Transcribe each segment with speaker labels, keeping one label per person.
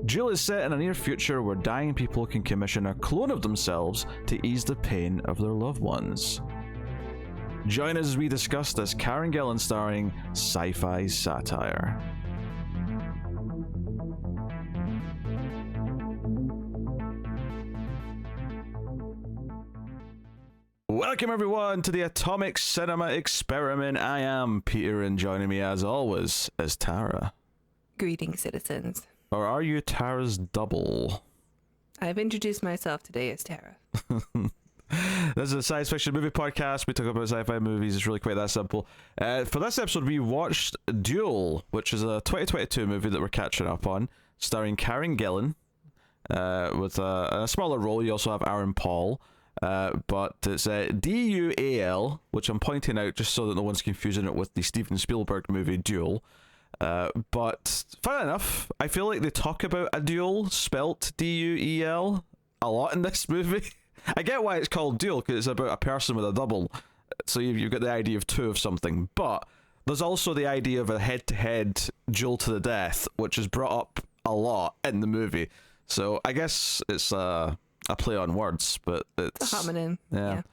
Speaker 1: Duel is set in a near future where dying people can commission a clone of themselves to ease the pain of their loved ones. Join us as we discuss this Karen Gillan starring sci-fi satire. Welcome everyone to the Atomic Cinema Experiment. I am Peter, and joining me as always is Tara.
Speaker 2: Greetings, citizens.
Speaker 1: Or are you Tara's double?
Speaker 2: I've introduced myself today as Tara.
Speaker 1: This is a science fiction movie podcast. We talk about sci-fi movies. It's really quite that simple. For this episode, we watched Duel, which is a 2022 movie that we're catching up on, starring Karen Gillan, with a smaller role. You also have Aaron Paul. But it's Dual, which I'm pointing out just so that no one's confusing it with the Steven Spielberg movie Duel. But funny enough, I feel like they talk about a duel spelt Duel a lot in this movie. I get why it's called Duel, because it's about a person with a double, so you've got the idea of two of something, but there's also the idea of a head-to-head duel to the death, which is brought up a lot in the movie. So I guess it's a play on words, but it's
Speaker 2: a homonym.
Speaker 1: Yeah.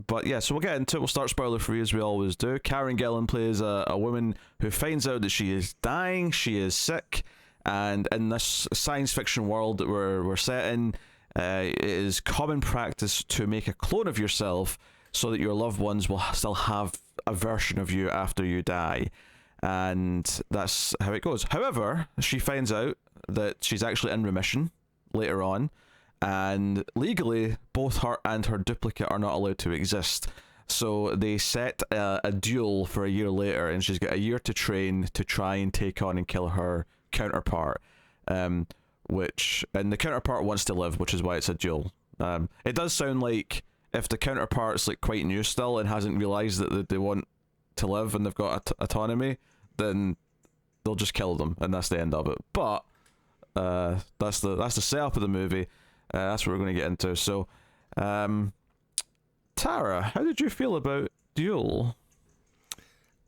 Speaker 1: But yeah, so we'll get into it. We'll start spoiler free as we always do. Karen Gillan plays a woman who finds out that she is dying, she is sick, and in this science fiction world that we're set in, it is common practice to make a clone of yourself so that your loved ones will still have a version of you after you die. And that's how it goes. However, she finds out that she's actually in remission later on, and legally both her and her duplicate are not allowed to exist. So they set a duel for a year later, and she's got a year to train to try and take on and kill her counterpart, and the counterpart wants to live, which is why it's a duel. It does sound like if the counterpart's like quite new still and hasn't realized that they want to live and they've got autonomy, then they'll just kill them, and that's the end of it. But that's the setup of the movie. That's what we're going to get into. So, Tara, how did you feel about Duel?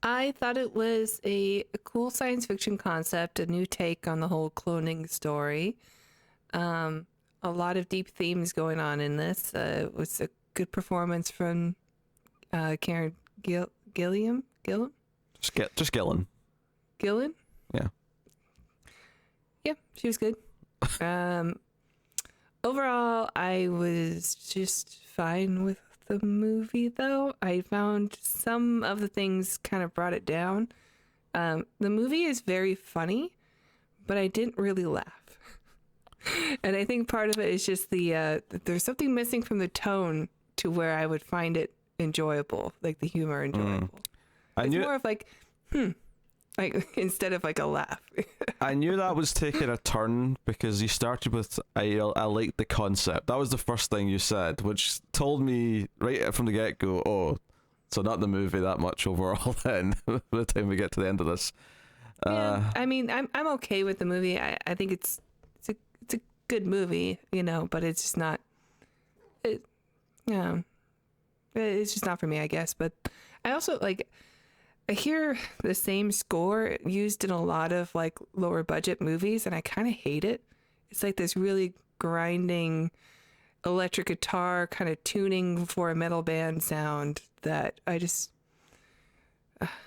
Speaker 2: I thought it was a cool science fiction concept, a new take on the whole cloning story. A lot of deep themes going on in this. It was a good performance from Karen Gillan?
Speaker 1: Just Gillan.
Speaker 2: Gillan?
Speaker 1: Yeah.
Speaker 2: Yeah, she was good. Overall, I was just fine with the movie, though. I found some of the things kind of brought it down. The movie is very funny, but I didn't really laugh. And I think part of it is just there's something missing from the tone to where I would find it enjoyable, like the humor enjoyable. It's more of like, instead of like a laugh.
Speaker 1: I knew that was taking a turn because you started with I like the concept. That was the first thing you said, which told me right from the get-go, oh, so not the movie that much overall then, by the time we get to the end of this.
Speaker 2: Yeah, I mean, I'm okay with the movie. I think it's a good movie, but it's just not, it's just not for me, I guess. But I also I hear the same score used in a lot of like lower budget movies, and I kind of hate it. It's like this really grinding electric guitar kind of tuning for a metal band sound that I just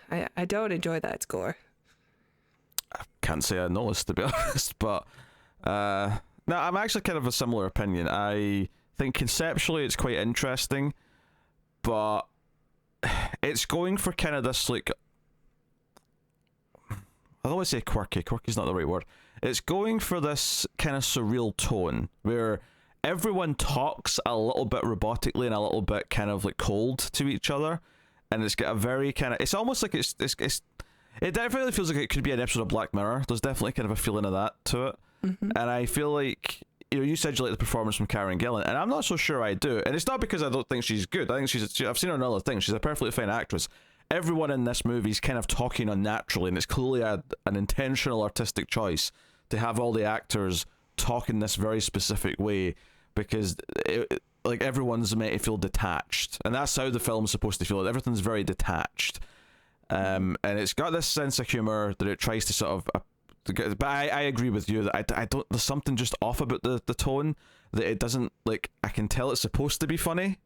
Speaker 2: I don't enjoy that score.
Speaker 1: I can't say I noticed, to be honest, but no, I'm actually kind of a similar opinion. I think conceptually it's quite interesting, but it's going for kind of this, like, I don't want to say quirky. Quirky's not the right word. It's going for this kind of surreal tone where everyone talks a little bit robotically and a little bit kind of like cold to each other, and it's got a very kind of, it's almost like it definitely feels like it could be an episode of Black Mirror. There's definitely kind of a feeling of that to it. Mm-hmm. And I feel like, you said you like the performance from Karen Gillan, and I'm not so sure I do. And it's not because I don't think she's good. I think I've seen her in other things. She's a perfectly fine actress. Everyone in this movie is kind of talking unnaturally, and it's clearly an intentional artistic choice to have all the actors talk in this very specific way, because everyone's meant to feel detached, and that's how the film's supposed to feel. Everything's very detached, and it's got this sense of humor that it tries to sort of but I agree with you that I don't. There's something just off about the tone that it doesn't like. I can tell it's supposed to be funny,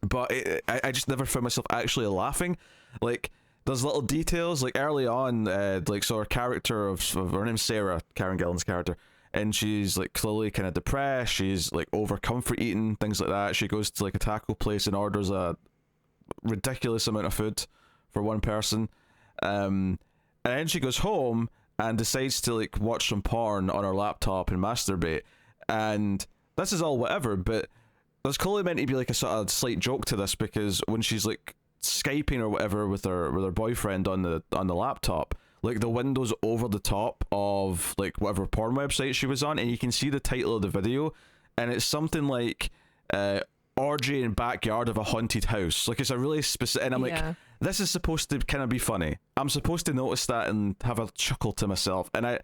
Speaker 1: but I just never found myself actually laughing. Like there's little details like early on, like so her character of her name's Sarah, Karen Gillan's character, and she's like clearly kind of depressed. She's like over comfort eating, things like that. She goes to like a taco place and orders a ridiculous amount of food for one person. And then she goes home and decides to like watch some porn on her laptop and masturbate. And this is all whatever, but there's clearly meant to be like a sort of slight joke to this, because when she's like Skyping or whatever with her boyfriend on the laptop, like the window's over the top of like whatever porn website she was on, and you can see the title of the video, and it's something like orgy in backyard of a haunted house. Like it's a really specific, and I'm like, this is supposed to kind of be funny. I'm supposed to notice that and have a chuckle to myself, and I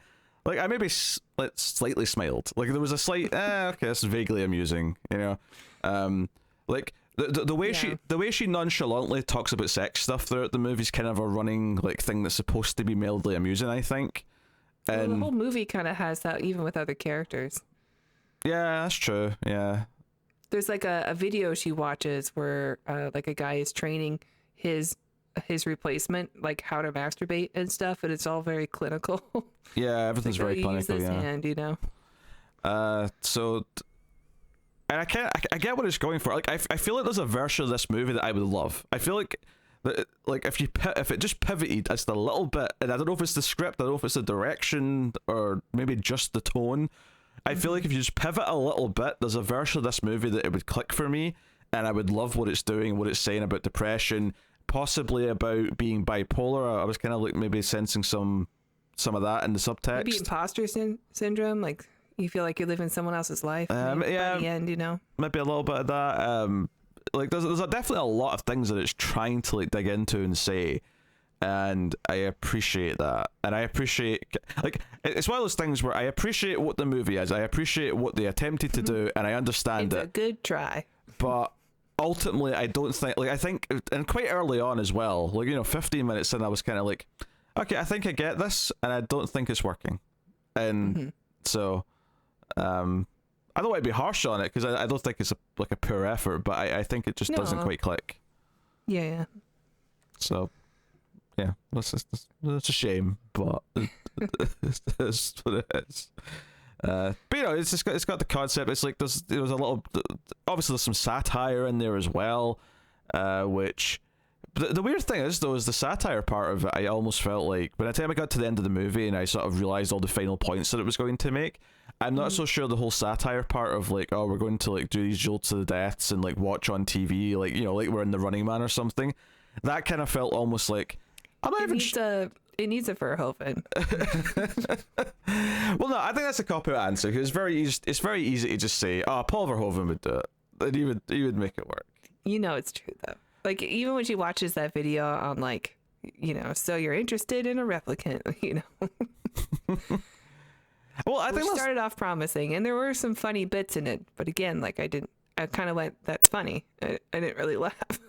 Speaker 1: maybe slightly smiled. Like there was a slight, okay, this is vaguely amusing, you know. Like the way she nonchalantly talks about sex stuff throughout the movie is kind of a running like thing that's supposed to be mildly amusing, I think. And
Speaker 2: the whole movie kind of has that, even with other characters.
Speaker 1: Yeah, that's true. Yeah.
Speaker 2: There's like a video she watches where like a guy is training his replacement, like how to masturbate and stuff, and it's all very clinical.
Speaker 1: Yeah, everything's
Speaker 2: like,
Speaker 1: very clinical.
Speaker 2: Use this
Speaker 1: yeah.
Speaker 2: hand, you know.
Speaker 1: And I get what it's going for. Like I feel like there's a version of this movie that I would love. I feel like that, like if it just pivoted just a little bit, and I don't know if it's the script, I don't know if it's the direction, or maybe just the tone. I feel like if you just pivot a little bit, there's a version of this movie that it would click for me, and I would love what it's doing, what it's saying about depression, possibly about being bipolar. I was kind of like maybe sensing some of that in the subtext.
Speaker 2: Maybe imposter syndrome, like you feel like you're living someone else's life.
Speaker 1: Yeah,
Speaker 2: by the end, you know.
Speaker 1: Maybe a little bit of that. Like there's definitely a lot of things that it's trying to like dig into and say. And I appreciate that, and I appreciate like it's one of those things where I appreciate what the movie is, I appreciate what they attempted to do, and I understand
Speaker 2: it's a good try.
Speaker 1: But ultimately, I don't think I think, and quite early on as well, like 15 minutes in, I was kind of like, okay, I think I get this, and I don't think it's working, and so I don't want to be harsh on it because I don't think it's a poor effort, but I think it just doesn't quite click.
Speaker 2: Yeah.
Speaker 1: So. Yeah, that's a shame, but it's what it is. But it's got the concept. It's like there's a little, obviously there's some satire in there as well, which the weird thing is though is the satire part of it. I almost felt like by the time I got to the end of the movie and I sort of realized all the final points that it was going to make, I'm not so sure the whole satire part of like, oh, we're going to like do these jolts to the deaths and like watch on TV, like like we're in The Running Man or something. That kind of felt almost like.
Speaker 2: It needs a Verhoeven.
Speaker 1: Well, no, I think that's a cop-out answer because it's very easy to just say, "Oh, Paul Verhoeven would do it," and he would make it work.
Speaker 2: It's true though. Like even when she watches that video on like, so you're interested in a replicant, Well, I think it started off promising, and there were some funny bits in it, but again, like I kind of went, "That's funny." I didn't really laugh.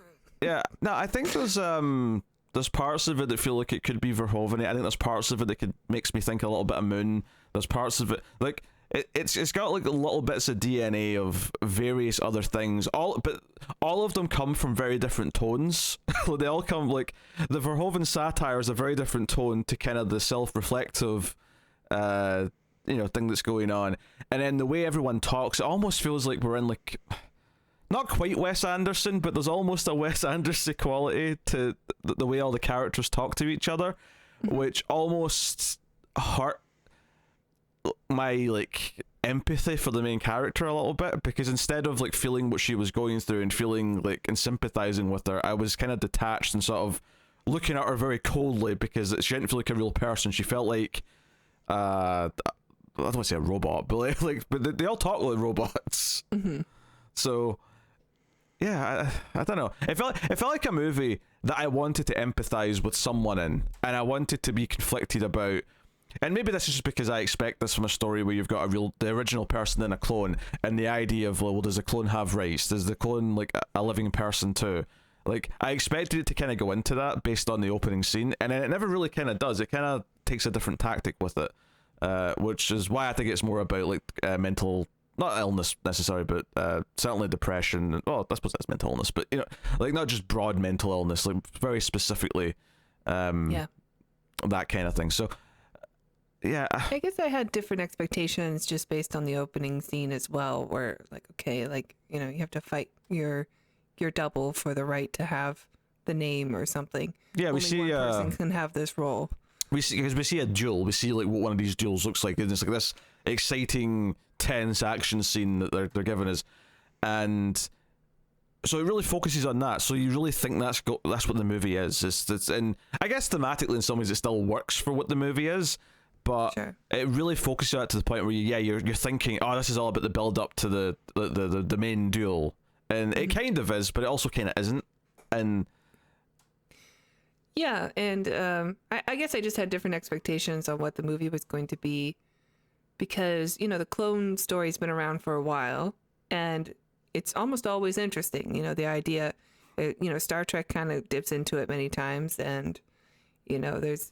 Speaker 1: Yeah, no, I think there's parts of it that feel like it could be Verhoeven. I think there's parts of it that makes me think a little bit of Moon. There's parts of it like it's got like little bits of DNA of various other things. But all of them come from very different tones. They all come like the Verhoeven satire is a very different tone to kind of the self-reflective, thing that's going on. And then the way everyone talks, it almost feels like we're in like. Not quite Wes Anderson, but there's almost a Wes Anderson quality to the way all the characters talk to each other, which almost hurt my like empathy for the main character a little bit, because instead of like feeling what she was going through and feeling like and sympathizing with her, I was kind of detached and sort of looking at her very coldly because she didn't feel like a real person. She felt like I don't want to say a robot, but but they all talk like robots. So. Yeah, I don't know. It felt like a movie that I wanted to empathize with someone in, and I wanted to be conflicted about. And maybe this is just because I expect this from a story where you've got the original person and a clone, and the idea of, well, does the clone have rights? Does the clone like a living person too? Like I expected it to kind of go into that based on the opening scene, and then it never really kind of does. It kind of takes a different tactic with it, which is why I think it's more about like mental, not illness necessarily, but certainly depression. Well, I suppose that's mental illness, but like not just broad mental illness, like very specifically, that kind of thing. So yeah,
Speaker 2: I guess I had different expectations just based on the opening scene as well, where like, okay, like, you have to fight your double for the right to have the name or something.
Speaker 1: Yeah, we
Speaker 2: Only
Speaker 1: see
Speaker 2: one person can have this role.
Speaker 1: We see a duel. We see like what one of these duels looks like. And it's like this exciting, tense action scene that they're giving us, and so it really focuses on that. So you really think that's what the movie is. And I guess thematically in some ways it still works for what the movie is, but it really focuses on it to the point where you're thinking, oh, this is all about the build up to the main duel, and it kind of is, but it also kind of isn't, and.
Speaker 2: Yeah, and I guess I just had different expectations on what the movie was going to be, because, the clone story's been around for a while, and it's almost always interesting. The idea, Star Trek kind of dips into it many times, and, there's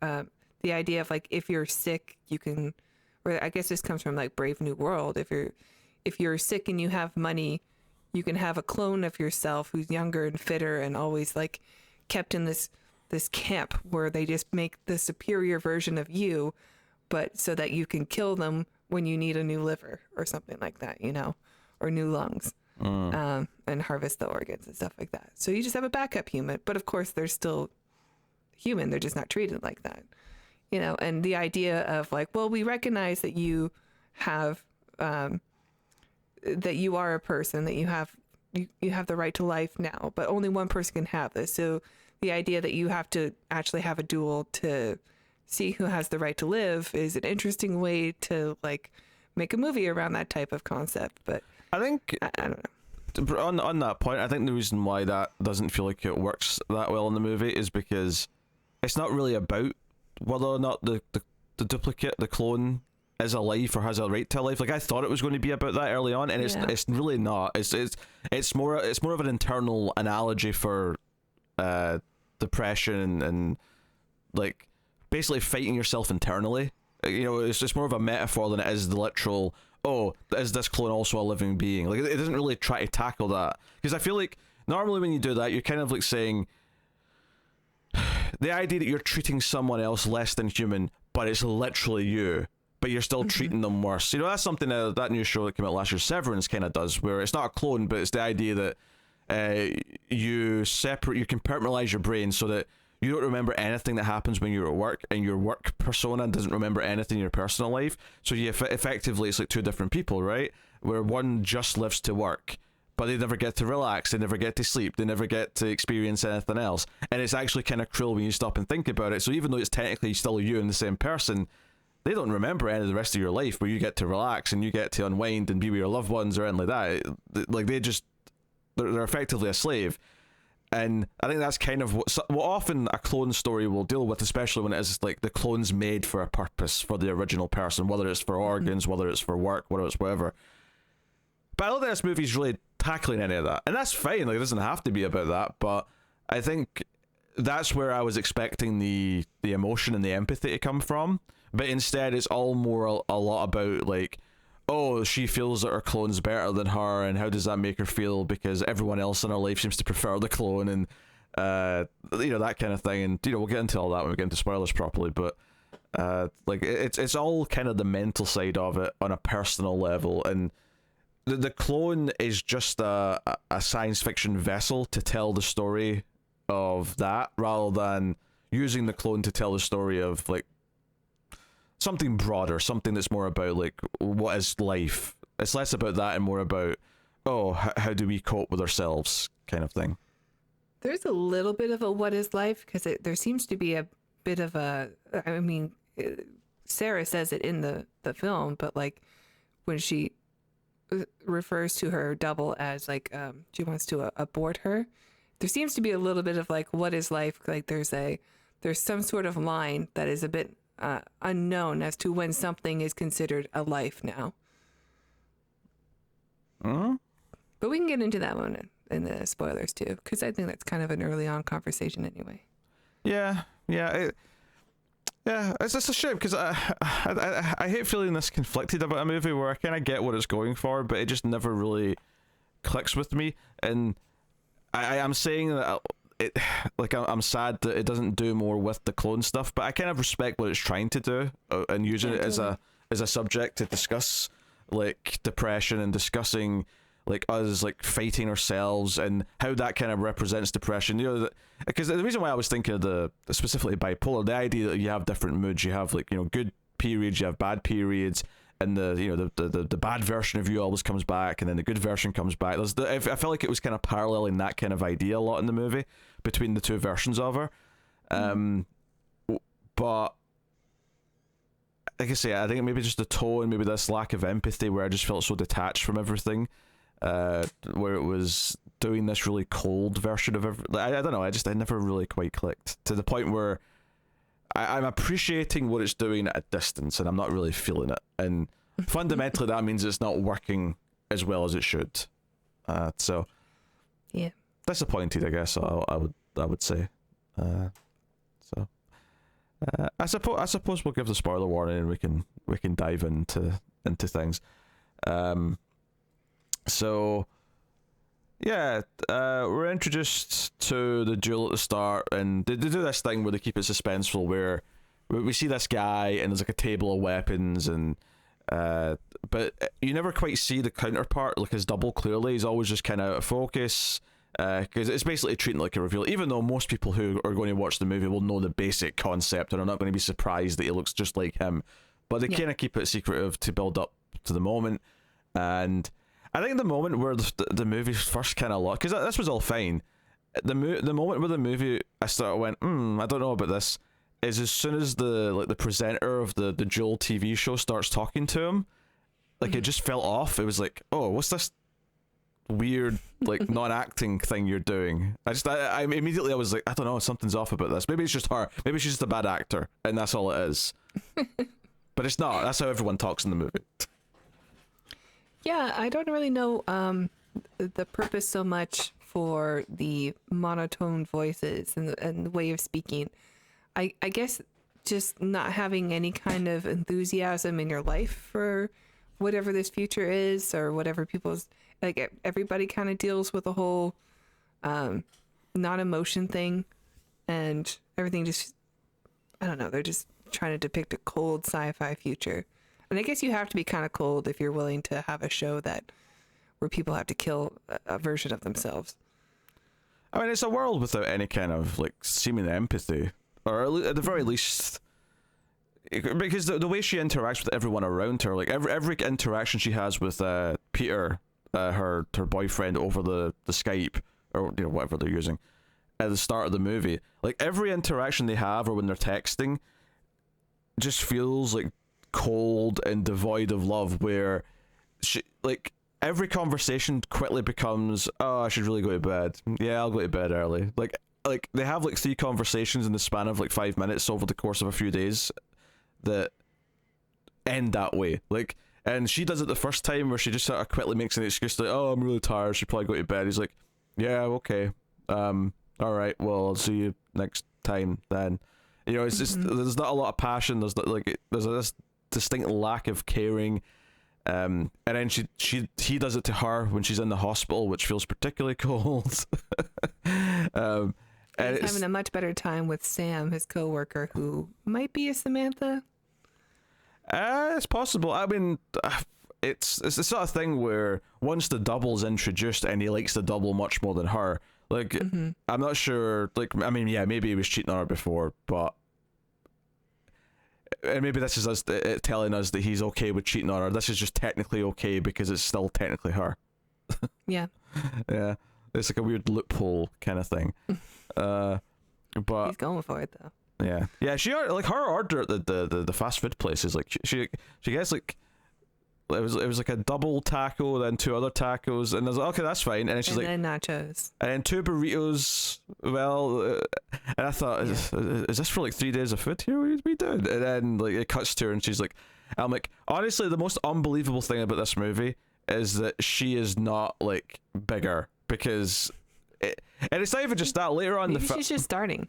Speaker 2: the idea of, like, if you're sick, you can, or I guess this comes from, like, Brave New World. If you're sick and you have money, you can have a clone of yourself who's younger and fitter and always, like, kept in this camp where they just make the superior version of you, but so that you can kill them when you need a new liver or something like that, or new lungs, and harvest the organs and stuff like that. So you just have a backup human, but of course they're still human. They're just not treated like that, and the idea of like, well, we recognize that you have, that you are a person, that you have the right to life now, but only one person can have this. So the idea that you have to actually have a duel to see who has the right to live is an interesting way to like make a movie around that type of concept. But
Speaker 1: I think
Speaker 2: I don't know.
Speaker 1: On that point, I think the reason why that doesn't feel like it works that well in the movie is because it's not really about whether or not the duplicate, the clone, is alive or has a right to life. Like I thought it was going to be about that early on, and it's really not. It's more of an internal analogy for depression and like basically fighting yourself internally. It's just more of a metaphor than it is the literal, oh, is this clone also a living being? Like it doesn't really try to tackle that, because I feel like normally when you do that, you're kind of like saying the idea that you're treating someone else less than human, but it's literally you, but you're still treating them worse. That's something that new show that came out last year, Severance, kind of does, where it's not a clone, but it's the idea that you compartmentalize your brain so that you don't remember anything that happens when you're at work, and your work persona doesn't remember anything in your personal life. So you effectively, it's like two different people, right? Where one just lives to work, but they never get to relax, they never get to sleep, they never get to experience anything else. And it's actually kind of cruel when you stop and think about it. So even though it's technically still you and the same person, they don't remember any of the rest of your life where you get to relax and you get to unwind and be with your loved ones or anything like that. Like they're effectively a slave. And I think that's kind of what often a clone story will deal with, especially when it is like the clone's made for a purpose for the original person, whether it's for organs, whether it's for work, whether it's whatever. But I don't think this movie's really tackling any of that, and that's fine. Like, it doesn't have to be about that, but I think that's where I was expecting the emotion and the empathy to come from. But instead, it's all more a lot about like, oh, she feels that her clone's better than her, and how does that make her feel because everyone else in her life seems to prefer the clone, and that kind of thing. And we'll get into all that when we get into spoilers properly, but like it's all kind of the mental side of it on a personal level. And the clone is just a science fiction vessel to tell the story of that, rather than using the clone to tell the story of like something broader, something that's more about like what is life. It's less about that and more about, oh, how do we cope with ourselves kind of thing.
Speaker 2: There's a little bit of a what is life, because there seems to be a bit of a, I mean, Sarah says it in the film, but like when she refers to her double as like she wants to abort her, there seems to be a little bit of like what is life. Like there's some sort of line that is a bit unknown as to when something is considered a life now. But we can get into that one in the spoilers too, because I think that's kind of an early on conversation anyway.
Speaker 1: Yeah. Yeah, it's just a shame because I hate feeling this conflicted about a movie where I kind of get what it's going for, but it just never really clicks with me. And I'm saying that it, like, I'm sad that it doesn't do more with the clone stuff, but I kind of respect what it's trying to do, and using it as a subject to discuss like depression and discussing like us like fighting ourselves and how that kind of represents depression. You know, because the reason why I was thinking of the specifically bipolar, the idea that you have different moods, you have like, you know, good periods, you have bad periods, and the, you know, the bad version of you always comes back, and then the good version comes back. I felt like it was kind of paralleling that kind of idea a lot in the movie between the two versions of her. But like I say, I think maybe just the tone, maybe this lack of empathy, where I just felt so detached from everything, where it was doing this really cold version of I don't know, I never really quite clicked to the point where I'm appreciating what it's doing at a distance, and I'm not really feeling it. And fundamentally, that means it's not working as well as it should. So,
Speaker 2: yeah,
Speaker 1: disappointed, I guess. I would say. I suppose we'll give the spoiler warning, and we can dive into things. So, yeah, we're introduced to the duel at the start, and they do this thing where they keep it suspenseful, where we see this guy, and there's like a table of weapons, and but you never quite see the counterpart, like his double, clearly. He's always just kind of out of focus, because it's basically treating it like a reveal, even though most people who are going to watch the movie will know the basic concept and are not going to be surprised that he looks just like him. But they kind of keep it secretive to build up to the moment. And I think the moment where the movie first kind of lost, because this was all fine, the moment where the movie I started went, I don't know about this, is as soon as the presenter of the Joel TV show starts talking to him, like it just fell off. It was like, oh, what's this weird like non-acting thing you're doing? I immediately I was like, I don't know, something's off about this. Maybe it's just her. Maybe she's just a bad actor, and that's all it is. But it's not. That's how everyone talks in the movie.
Speaker 2: Yeah, I don't really know the purpose so much for the monotone voices and the way of speaking. I guess just not having any kind of enthusiasm in your life for whatever this future is, or whatever people's, like, everybody kind of deals with the whole non-emotion thing, and everything just, I don't know, they're just trying to depict a cold sci-fi future. And I guess you have to be kind of cold if you're willing to have a show where people have to kill a version of themselves.
Speaker 1: I mean, it's a world without any kind of like seeming empathy, or at the very least, because the way she interacts with everyone around her, like every interaction she has with Peter, her boyfriend, over the Skype, or you know, whatever they're using at the start of the movie, like every interaction they have, or when they're texting, just feels like cold and devoid of love, where she, like, every conversation quickly becomes, oh, I should really go to bed. Yeah, I'll go to bed early. Like they have like 3 conversations in the span of like 5 minutes over the course of a few days that end that way. Like, and she does it the first time where she just sort of quickly makes an excuse like, oh, I'm really tired, should probably go to bed. He's like, yeah, okay, all right, well, I'll see you next time then. You know, it's just, there's not a lot of passion. There's not, like, there's this distinct lack of caring. And then he does it to her when she's in the hospital, which feels particularly cold. And
Speaker 2: he's having a much better time with Sam, his coworker, who might be a Samantha.
Speaker 1: It's possible. I mean, it's the sort of thing where once the double's introduced, and he likes the double much more than her. Like, I'm not sure. Like, I mean, yeah, maybe he was cheating on her before, but. And maybe this is us telling us that he's okay with cheating on her. This is just technically okay because it's still technically her.
Speaker 2: Yeah.
Speaker 1: Yeah. It's like a weird loophole kind of thing. But
Speaker 2: he's going for it though.
Speaker 1: Yeah. Yeah, like her order at the fast food place is like she gets like it was like a double taco, then 2 other tacos, and I was like, okay, that's fine. And then she's like,
Speaker 2: then nachos,
Speaker 1: and then 2 burritos. Well, and I thought, is this for like 3 days of food here? What are we doing? And then like it cuts to her, and she's like, I'm like, honestly, the most unbelievable thing about this movie is that she is not like bigger, because and it's not even just that. Later on,
Speaker 2: maybe she's just starting.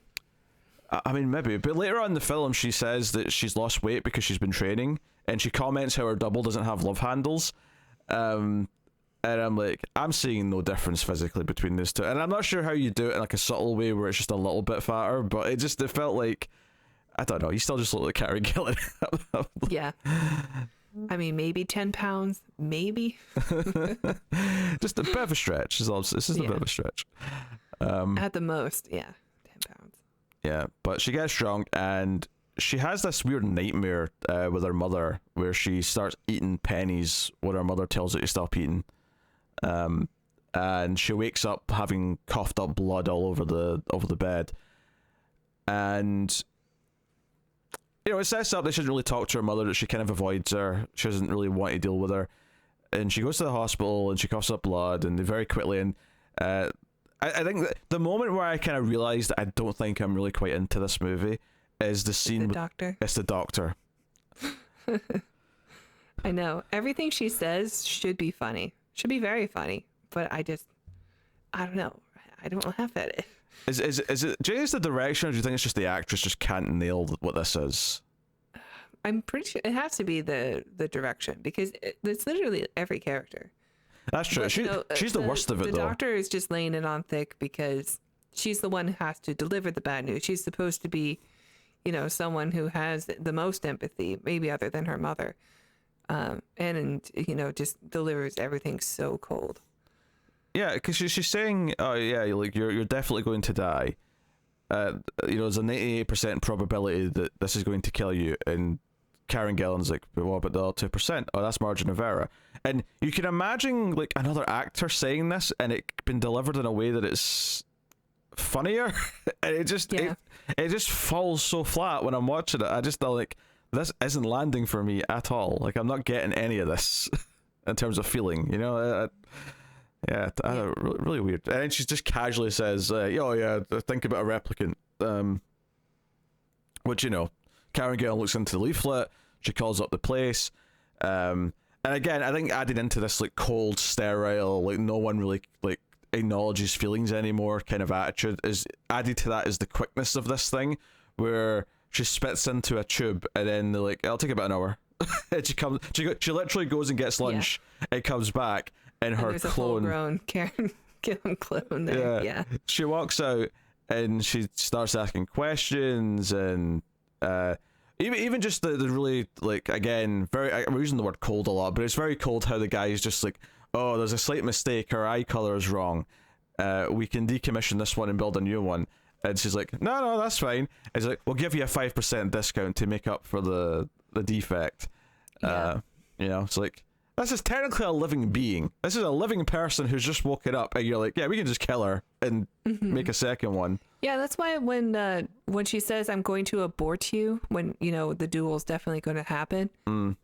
Speaker 1: I mean, maybe, but later on in the film, she says that she's lost weight because she's been training, and she comments how her double doesn't have love handles. And I'm like, I'm seeing no difference physically between these two, and I'm not sure how you do it in like a subtle way where it's just a little bit fatter, but it felt like, I don't know, you still just look like Karen Gillan.
Speaker 2: Yeah. I mean, maybe 10 pounds, maybe.
Speaker 1: Just a bit of a stretch. This is a bit of a stretch.
Speaker 2: At the most, yeah, 10 pounds.
Speaker 1: Yeah, but she gets drunk and she has this weird nightmare with her mother where she starts eating pennies when her mother tells her to stop eating. And she wakes up having coughed up blood all over the bed. And it sets up that she doesn't really talk to her mother, that she kind of avoids her. She doesn't really want to deal with her. And she goes to the hospital and she coughs up blood, and they very quickly, and I think that the moment where I kind of realized that I don't think I'm really quite into this movie is the scene with
Speaker 2: doctor.
Speaker 1: It's the doctor.
Speaker 2: I know. Everything she says should be funny. Should be very funny. But I don't know. I don't laugh at it.
Speaker 1: Is it Jay's the direction, or do you think it's just the actress just can't nail what this is?
Speaker 2: I'm pretty sure it has to be the direction, because it's literally every character.
Speaker 1: That's true.
Speaker 2: But,
Speaker 1: she's the worst of it,
Speaker 2: the
Speaker 1: though.
Speaker 2: The doctor is just laying it on thick because she's the one who has to deliver the bad news. She's supposed to be, someone who has the most empathy, maybe other than her mother, and just delivers everything so cold.
Speaker 1: Yeah, because she's saying, "Oh yeah, you're definitely going to die." There's a 98% probability that this is going to kill you, and Karen Gillan's like, "But what about the other 2%? Oh, that's margin of error." And you can imagine like another actor saying this, and it been delivered in a way that it's funnier, and it just falls so flat when I'm watching it. I just feel like this isn't landing for me at all. Like, I'm not getting any of this in terms of feeling. Really weird. And then she just casually says, "Oh yeah, think about a replicant." Which Karen Gillan looks into the leaflet. She calls up the place. And again, I think adding into this like cold, sterile, like no one really like acknowledges feelings anymore kind of attitude is added to that is the quickness of this thing, where she spits into a tube and then they're like, "It'll take about an hour." And she literally goes and gets lunch. Yeah. It comes back and her
Speaker 2: there's
Speaker 1: clone.
Speaker 2: A full-grown Karen Gillan clone there. Yeah.
Speaker 1: She walks out and she starts asking questions, and even just the really, like, again, I'm using the word cold a lot, but it's very cold how the guy is just like, "Oh, there's a slight mistake, her eye color is wrong, we can decommission this one and build a new one." And she's like, no, that's fine. And he's like, "We'll give you a 5% discount to make up for the defect."
Speaker 2: Yeah.
Speaker 1: It's like, this is technically a living being. This is a living person who's just woken up, and you're like, "Yeah, we can just kill her and make a second one."
Speaker 2: Yeah, that's why when she says, "I'm going to abort you," when the duel's definitely going to happen,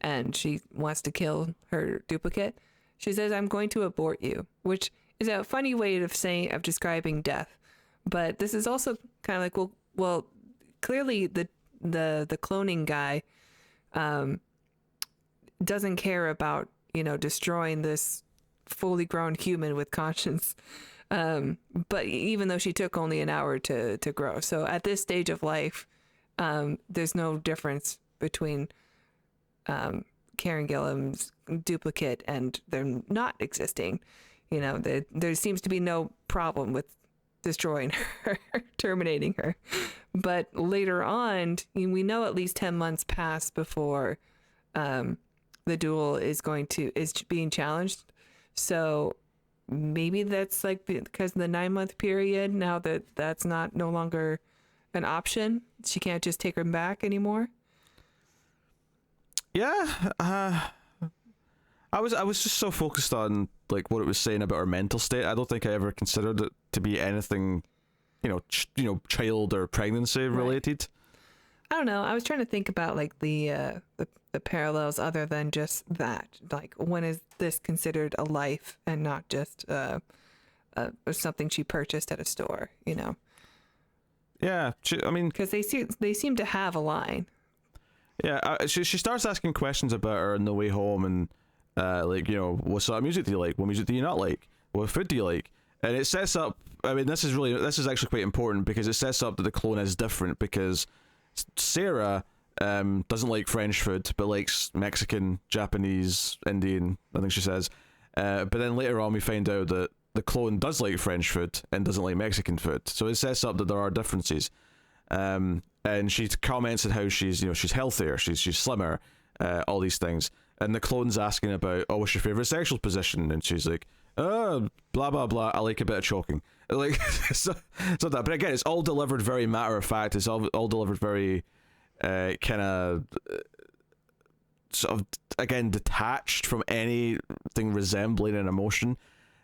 Speaker 2: and she wants to kill her duplicate, she says, "I'm going to abort you," which is a funny way of describing death. But this is also kind of like, well, clearly the cloning guy doesn't care about destroying this fully grown human with conscience. But even though she took only an hour to grow, so at this stage of life, there's no difference between Karen Gillan's duplicate and them not existing. There seems to be no problem with destroying her, terminating her. But later on, we know at least 10 months pass before the duel is being challenged. So maybe that's like because of the 9-month period, now that's no longer an option. She can't just take her back anymore.
Speaker 1: Yeah, I was just so focused on like what it was saying about her mental state. I don't think I ever considered it to be anything, child or pregnancy related.
Speaker 2: I don't know. I was trying to think about like the parallels other than just that. Like, when is this considered a life and not just something she purchased at a store?
Speaker 1: Yeah,
Speaker 2: because they seem to have a line.
Speaker 1: Yeah, she starts asking questions about her on the way home, and what sort of music do you like? What music do you not like? What food do you like? And it sets up. I mean, this is actually quite important because it sets up that the clone is different because Sarah doesn't like French food but likes Mexican, Japanese, Indian. I think she says. But then later on, we find out that the clone does like French food and doesn't like Mexican food. So it sets up that there are differences. And she comments on how she's healthier, she's slimmer, all these things. And the clone's asking about, oh, what's your favorite sexual position? And she's like, oh, blah blah blah. I like a bit of choking. Like so that. But again, it's all delivered very matter of fact. It's all delivered very kind of sort of again detached from anything resembling an emotion.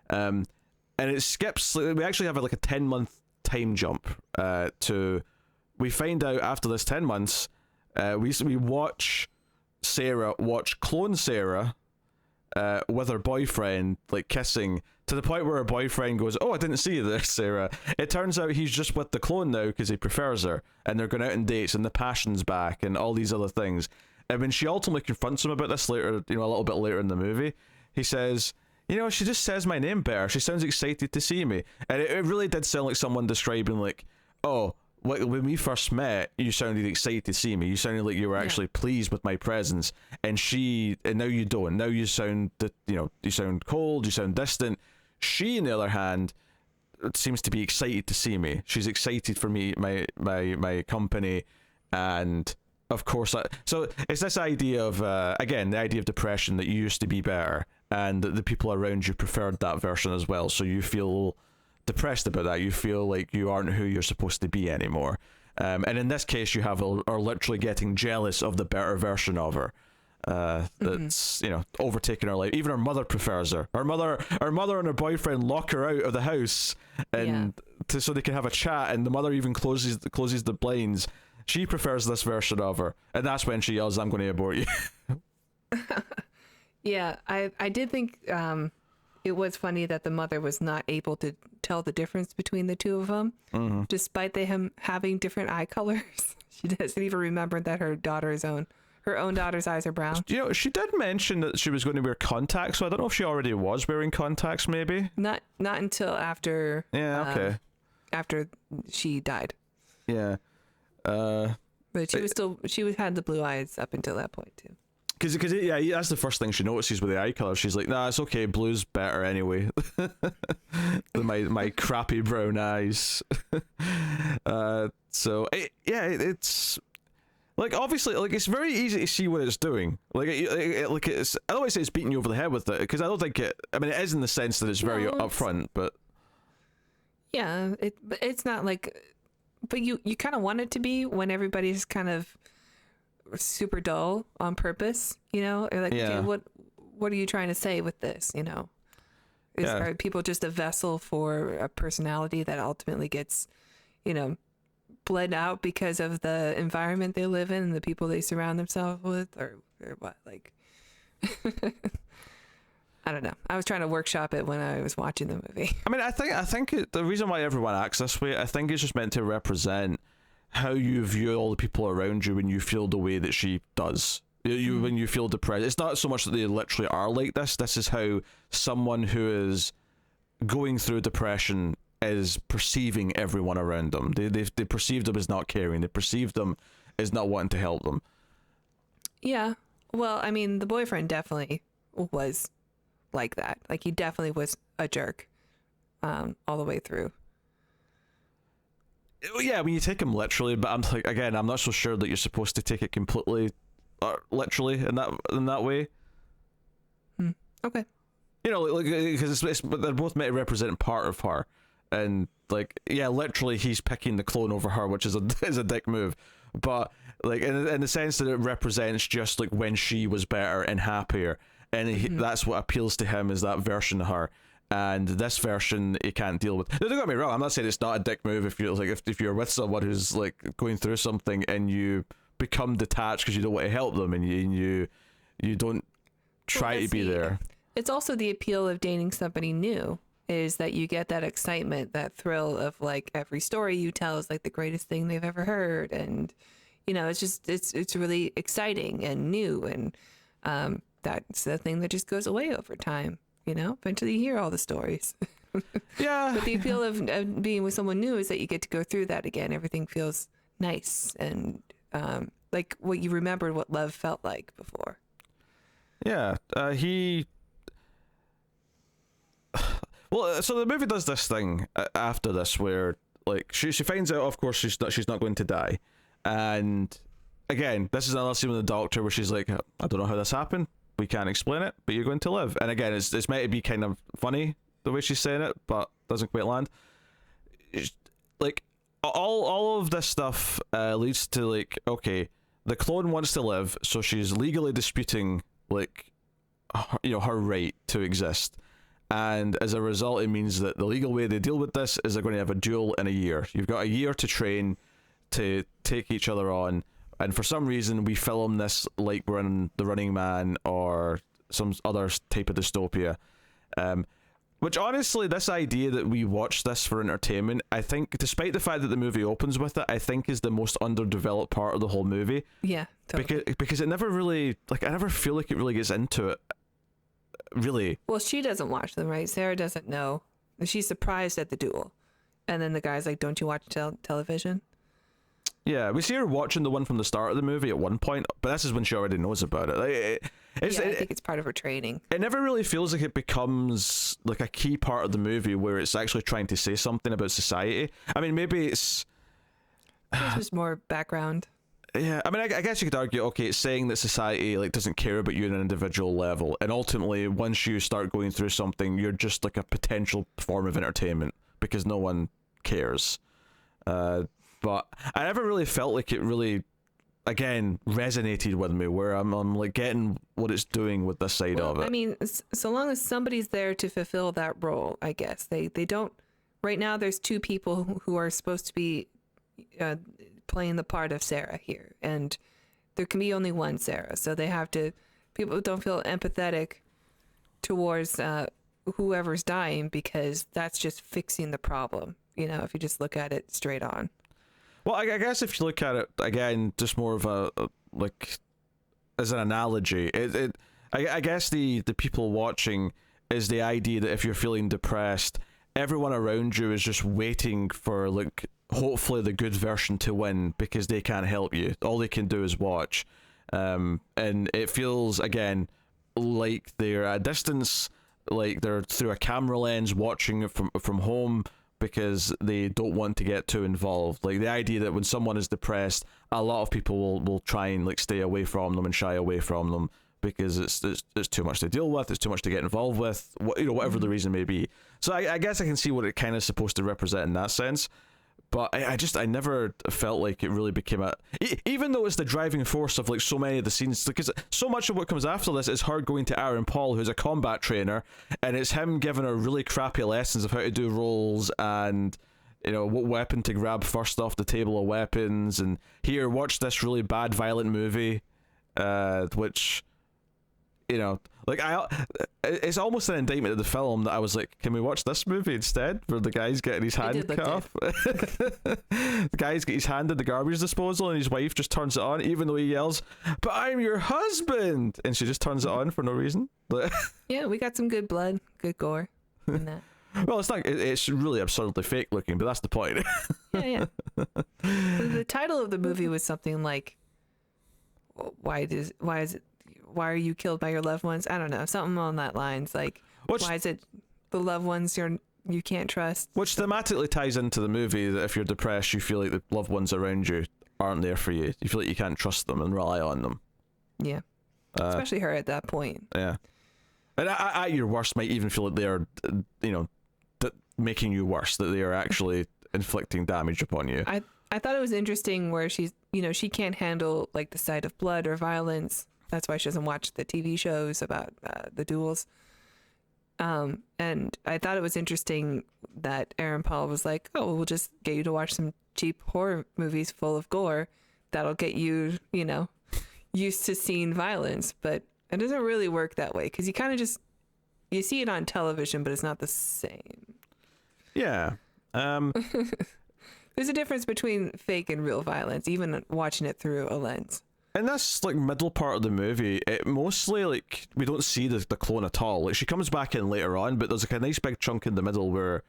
Speaker 1: And it skips. We actually have like a 10-month time jump to. We find out after this 10 months, we watch Sarah watch clone Sarah with her boyfriend, like kissing, to the point where her boyfriend goes, oh, I didn't see you there, Sarah. It turns out he's just with the clone now because he prefers her, and they're going out on dates, and the passion's back, and all these other things. And when she ultimately confronts him about this later, a little bit later in the movie, he says, she just says my name better. She sounds excited to see me. And it really did sound like someone describing like, oh, when we first met, you sounded excited to see me. You sounded like you were actually pleased with my presence. And now you don't. Now you sound, you sound cold. You sound distant. She, on the other hand, seems to be excited to see me. She's excited for me, my company, and of course, so it's this idea of again the idea of depression, that you used to be better, and that the people around you preferred that version as well. So you feel depressed about that. You feel like you aren't who you're supposed to be anymore. And in this case, you are literally getting jealous of the better version of her. That's overtaking her life. Even her mother prefers her. Her mother and her boyfriend lock her out of the house and so they can have a chat. And the mother even closes the blinds. She prefers this version of her, and that's when she yells, "I'm going to abort you."
Speaker 2: Yeah, I did think it was funny that the mother was not able to tell the difference between the two of them, despite them having different eye colors. She doesn't even remember that her own daughter's eyes are brown.
Speaker 1: She did mention that she was going to wear contacts, so I don't know if she already was wearing contacts, maybe.
Speaker 2: Not until after.
Speaker 1: Yeah, okay.
Speaker 2: After she died.
Speaker 1: Yeah.
Speaker 2: But she had the blue eyes up until that point too.
Speaker 1: Because that's the first thing she notices with the eye color. She's like, nah, it's okay, blue's better anyway than my crappy brown eyes. It's like, obviously, like, it's very easy to see what it's doing. Like it's, I don't want to say it's beating you over the head with it, because I don't think it is in the sense that it's very upfront, but
Speaker 2: yeah, it's not like, but you kind of want it to be when everybody's kind of super dull on purpose, or like, okay, what are you trying to say with this? Are people just a vessel for a personality that ultimately gets, bled out because of the environment they live in and the people they surround themselves with, or what? Like, I don't know. I was trying to workshop it when I was watching the movie.
Speaker 1: I mean, I think the reason why everyone acts this way, I think it's just meant to represent how you view all the people around you when you feel the way that she does. When you feel depressed, it's not so much that they literally are like this. This is how someone who is going through depression is perceiving everyone around them. They perceive them as not caring. They perceive them as not wanting to help them. Yeah.
Speaker 2: Well, I mean, the boyfriend definitely was like that. Like, he definitely was a jerk all the way through.
Speaker 1: Yeah, when you take him literally, but I'm not so sure that you're supposed to take it completely literally in that way.
Speaker 2: Okay.
Speaker 1: Because they're both meant to represent part of her, and literally he's picking the clone over her, which is a dick move, but like in the sense that it represents just like when she was better and happier, and that's what appeals to him, is that version of her. And this version he can't deal with. Now, don't get me wrong, I'm not saying it's not a dick move if you're if you're with someone who's like going through something and you become detached because you don't want to help them, and you don't try to be there.
Speaker 2: It's also the appeal of dating somebody new, is that you get that excitement, that thrill of like every story you tell is like the greatest thing they've ever heard, and it's just it's really exciting and new, and that's the thing that just goes away over time. Eventually you hear all the stories.
Speaker 1: Yeah.
Speaker 2: But the appeal of being with someone new is that you get to go through that again. Everything feels nice and like what you remembered what love felt like before.
Speaker 1: Yeah. Well, so the movie does this thing after this where like she finds out, of course, she's not going to die, and again, this is another scene with the doctor where she's like, I don't know how this happened. We can't explain it, but you're going to live. And again, it's meant to be kind of funny the way she's saying it, but doesn't quite land. Like all of this stuff leads to like, okay, the clone wants to live, so she's legally disputing like her right to exist. And as a result, it means that the legal way they deal with this is they're going to have a duel in a year. You've got a year to train to take each other on. And for some reason, we film this like we're in The Running Man or some other type of dystopia. Which honestly, this idea that we watch this for entertainment, I think, despite the fact that the movie opens with it, I think is the most underdeveloped part of the whole movie.
Speaker 2: Yeah, totally.
Speaker 1: Because it never really, like, I never feel like it really gets into it. Really.
Speaker 2: Well, she doesn't watch them, right? Sarah doesn't know. She's surprised at the duel. And then the guy's like, don't you watch television?
Speaker 1: Yeah, we see her watching the one from the start of the movie at one point, but this is when she already knows about it.
Speaker 2: I think it's part of her training.
Speaker 1: It never really feels like it becomes like a key part of the movie where it's actually trying to say something about society. I mean, maybe it's
Speaker 2: just more background.
Speaker 1: Yeah, I mean, I guess you could argue, okay, it's saying that society like doesn't care about you on an individual level, and ultimately, once you start going through something, you're just like a potential form of entertainment because no one cares. But I never really felt like it really, again, resonated with me, where I'm like getting what it's doing with this side of it.
Speaker 2: I mean, so long as somebody's there to fulfill that role, I guess they don't. Right now, there's two people who are supposed to be playing the part of Sarah here, and there can be only one Sarah, so they have to. People don't feel empathetic towards whoever's dying because that's just fixing the problem. If you just look at it straight on.
Speaker 1: Well, I guess if you look at it again, just more of a like as an analogy, I guess the people watching is the idea that if you're feeling depressed, everyone around you is just waiting for like hopefully the good version to win because they can't help you. All they can do is watch, and it feels again like they're at a distance, like they're through a camera lens watching it from home, because they don't want to get too involved. Like the idea that when someone is depressed, a lot of people will try and like stay away from them and shy away from them because it's too much to deal with, it's too much to get involved with, whatever the reason may be. So I guess I can see what it kind of supposed to represent in that sense. But I never felt like it really became even though it's the driving force of like so many of the scenes, because so much of what comes after this is her going to Aaron Paul, who's a combat trainer, and it's him giving her really crappy lessons of how to do rolls and what weapon to grab first off the table of weapons, and here, watch this really bad violent movie, which like it's almost an indictment of the film that I was like, can we watch this movie instead, where the guy's getting his hand cut off? The guy's got his hand in the garbage disposal and his wife just turns it on even though he yells, but I'm your husband, and she just turns it on for no reason.
Speaker 2: Yeah, we got some good blood, good gore in that.
Speaker 1: Well, it's really absurdly fake looking, but that's the point.
Speaker 2: Yeah. The title of the movie was something like, why are you killed by your loved ones? I don't know, something on that lines. Like, why is it the loved ones you can't trust? Which
Speaker 1: thematically ties into the movie that if you're depressed, you feel like the loved ones around you aren't there for you. You feel like you can't trust them and rely on them.
Speaker 2: Yeah, especially her at that point.
Speaker 1: Yeah, and at your worst, might even feel like they are, making you worse. That they are actually inflicting damage upon you.
Speaker 2: I thought it was interesting where she's, she can't handle like the sight of blood or violence. That's why she doesn't watch the TV shows about the duels. And I thought it was interesting that Aaron Paul was like, oh, we'll just get you to watch some cheap horror movies full of gore. That'll get you, used to seeing violence. But it doesn't really work that way because you kind of you see it on television, but it's not the same.
Speaker 1: Yeah.
Speaker 2: There's a difference between fake and real violence, even watching it through a lens.
Speaker 1: in this like middle part of the movie, it mostly like we don't see the clone at all. Like she comes back in later on, but there's like a nice big chunk in the middle where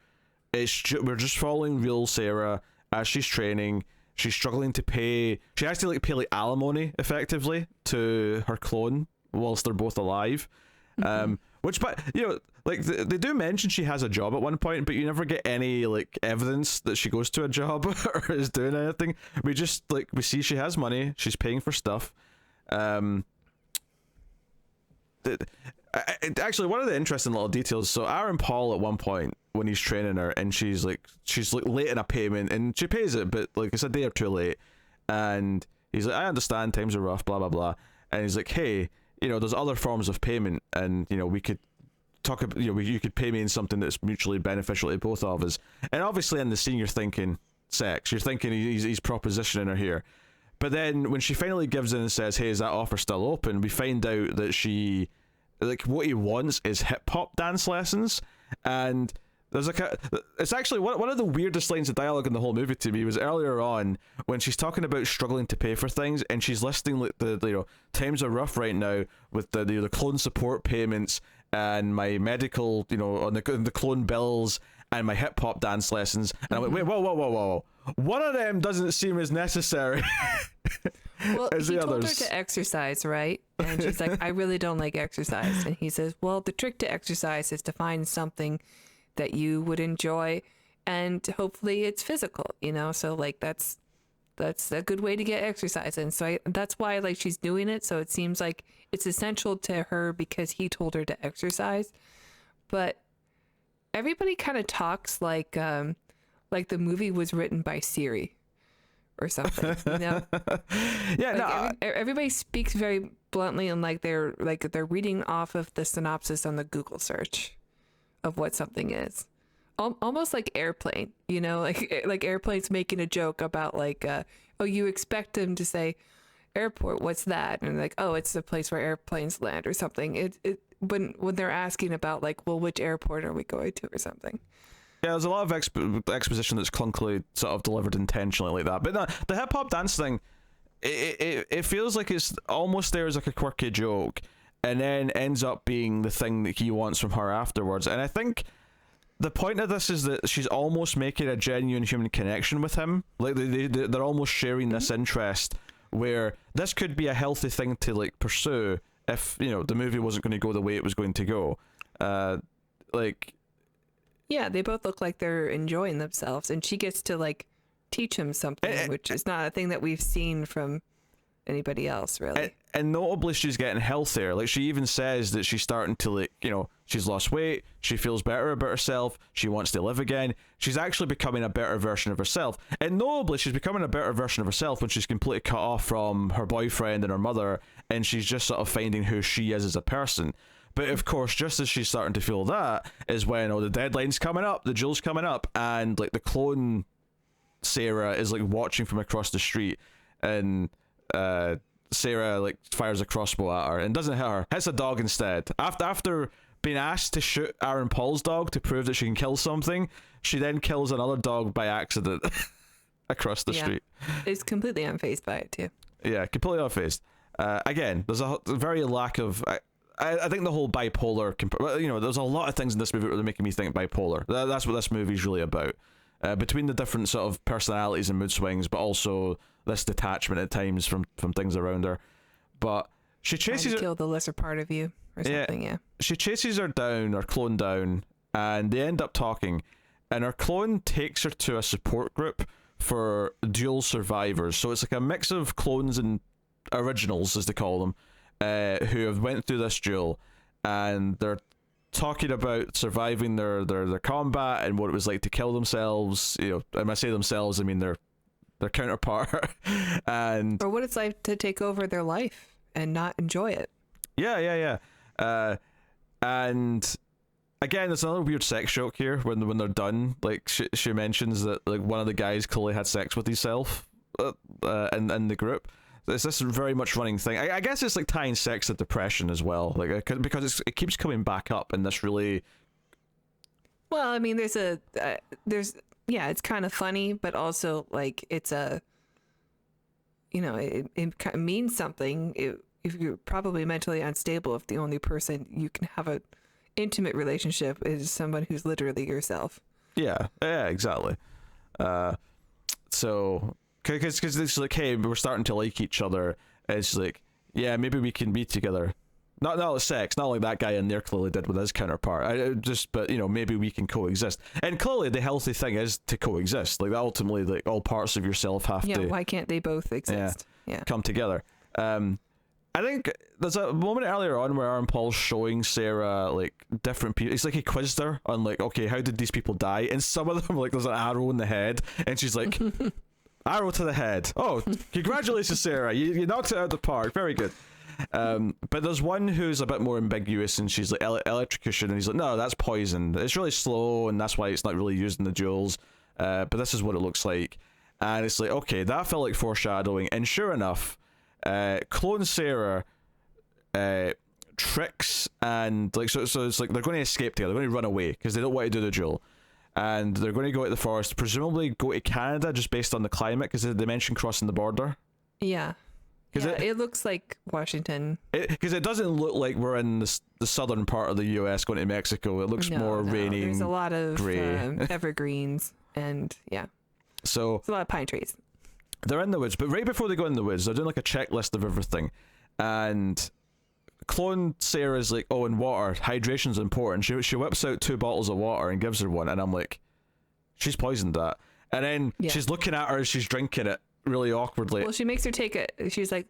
Speaker 1: we're just following real Sarah as she's training. She's struggling to pay. She has to like pay like alimony effectively to her clone whilst they're both alive. Which, but you know, like they do mention she has a job at one point, but you never get any like evidence that she goes to a job or is doing anything. We just like we see she has money. She's paying for stuff. Actually, one of the interesting little details. So Aaron Paul at one point when he's training her, and she's like late in a payment, and she pays it, but like it's a day or two late, and he's like, I understand times are rough, blah blah blah, and he's like, hey, you know, there's other forms of payment, and you know we could talk about, you know, you could pay me in something that's mutually beneficial to both of us. And obviously in the scene you're thinking sex, you're thinking he's propositioning her here. But then when she finally gives in and says, hey, is that offer still open, we find out that she, like, what he wants is hip-hop dance lessons. And there's like it's actually one of the weirdest lines of dialogue in the whole movie to me was earlier on when she's talking about struggling to pay for things, and she's listing like the you know, times are rough right now with the clone support payments and my medical, you know, on the clone bills and my hip hop dance lessons. And I'm like, wait, whoa. One of them doesn't seem as necessary
Speaker 2: well,
Speaker 1: as
Speaker 2: he
Speaker 1: the
Speaker 2: told
Speaker 1: others.
Speaker 2: her to exercise, right? And she's like, I really don't like exercise. And he says, well, the trick to exercise is to find something that you would enjoy, and hopefully it's physical, you know? So like that's a good way to get exercise. And so that's why like she's doing it. So it seems like it's essential to her because he told her to exercise. But everybody kind of talks like the movie was written by Siri or something, you know?
Speaker 1: Yeah,
Speaker 2: like
Speaker 1: no.
Speaker 2: everybody speaks very bluntly, and like they're reading off of the synopsis on the Google search of what something is. Almost like Airplane, you know, like Airplane's making a joke about like, oh, you expect them to say airport, what's that? And like, oh, it's the place where airplanes land or something. It when they're asking about like, well, which airport are we going to or something.
Speaker 1: Yeah, there's a lot of exposition that's clunkily sort of delivered intentionally like that. But no, the hip hop dance thing, it feels like it's almost there as like a quirky joke, and then ends up being the thing that he wants from her afterwards. And I think the point of this is that she's almost making a genuine human connection with him. Like they're almost sharing this interest, where this could be a healthy thing to like pursue if, you know, the movie wasn't going to go the way it was going to go.
Speaker 2: Yeah, they both look like they're enjoying themselves, and she gets to like teach him something, which is not a thing that we've seen from anybody else, really.
Speaker 1: And notably, she's getting healthier. Like, she even says that she's starting to, like, you know, she's lost weight, she feels better about herself, she wants to live again. She's actually becoming a better version of herself. And notably, she's becoming a better version of herself when she's completely cut off from her boyfriend and her mother, and she's just sort of finding who she is as a person. But of course, just as she's starting to feel that is when, oh, the deadline's coming up, the duel's coming up, and like the clone Sarah is like watching from across the street, and Sarah like fires a crossbow at her and doesn't hit her, hits a dog instead. After being asked to shoot Aaron Paul's dog to prove that she can kill something, she then kills another dog by accident across the street.
Speaker 2: It's completely unfazed by it too.
Speaker 1: Yeah, completely unfazed. Again, there's a very lack of. I think the whole bipolar, you know, there's a lot of things in this movie that are making me think bipolar. That's what this movie's really about. Between the different sort of personalities and mood swings, but also this detachment at times from things around her. But she chases her,
Speaker 2: kill the lesser part of you or something. Yeah.
Speaker 1: She chases her down, her clone down, and they end up talking. And her clone takes her to a support group for dual survivors. So it's like a mix of clones and originals, as they call them, who have went through this duel, and they're talking about surviving their combat and what it was like to kill themselves. You know, and when I say themselves, I mean their counterpart, and
Speaker 2: or what it's like to take over their life and not enjoy it.
Speaker 1: Yeah. And again, there's another weird sex joke here when they're done. Like she mentions that like one of the guys clearly had sex with himself in the group. It's this very much running thing. I guess it's like tying sex to depression as well, like because it keeps coming back up in this really.
Speaker 2: Well, I mean, it's kind of funny, but also like it's a, it kind of means something if you're probably mentally unstable, if the only person you can have an intimate relationship is someone who's literally yourself.
Speaker 1: Yeah, exactly. So, because it's like, hey, we're starting to like each other. It's like, yeah, maybe we can be together. Not like sex, not like that guy in there clearly did with his counterpart. But maybe we can coexist. And clearly, the healthy thing is to coexist. Like ultimately, like all parts of yourself have to.
Speaker 2: Yeah, why can't they both exist?
Speaker 1: Come together. I think there's a moment earlier on where Aaron Paul's showing Sarah like different people. It's like he quizzed her on like, okay, how did these people die? And some of them like there's an arrow in the head, and she's like, arrow to the head. Oh, congratulations, Sarah! You knocked it out of the park. Very good. But there's one who's a bit more ambiguous, and she's like electrocution, and he's like, no, that's poison. It's really slow, and that's why it's not really using the jewels. But this is what it looks like, and it's like, okay, that felt like foreshadowing. And sure enough, clone Sarah tricks and like so it's like they're going to escape together. They're going to run away because they don't want to do the jewel, and they're going to go to the forest, presumably go to Canada just based on the climate, because they mentioned crossing the border.
Speaker 2: Yeah. It looks like Washington.
Speaker 1: Because it doesn't look like we're in the southern part of the U.S. going to Mexico. It looks more rainy.
Speaker 2: There's a lot of
Speaker 1: gray.
Speaker 2: Evergreens and
Speaker 1: so
Speaker 2: it's a lot of pine trees.
Speaker 1: They're in the woods, but right before they go in the woods, they're doing like a checklist of everything, and clone Sarah's like, oh, and water, hydration's important. She whips out 2 bottles of water and gives her one, and I'm like, she's poisoned that. And then she's looking at her as she's drinking it really awkwardly.
Speaker 2: Well, she makes her take it. She's like,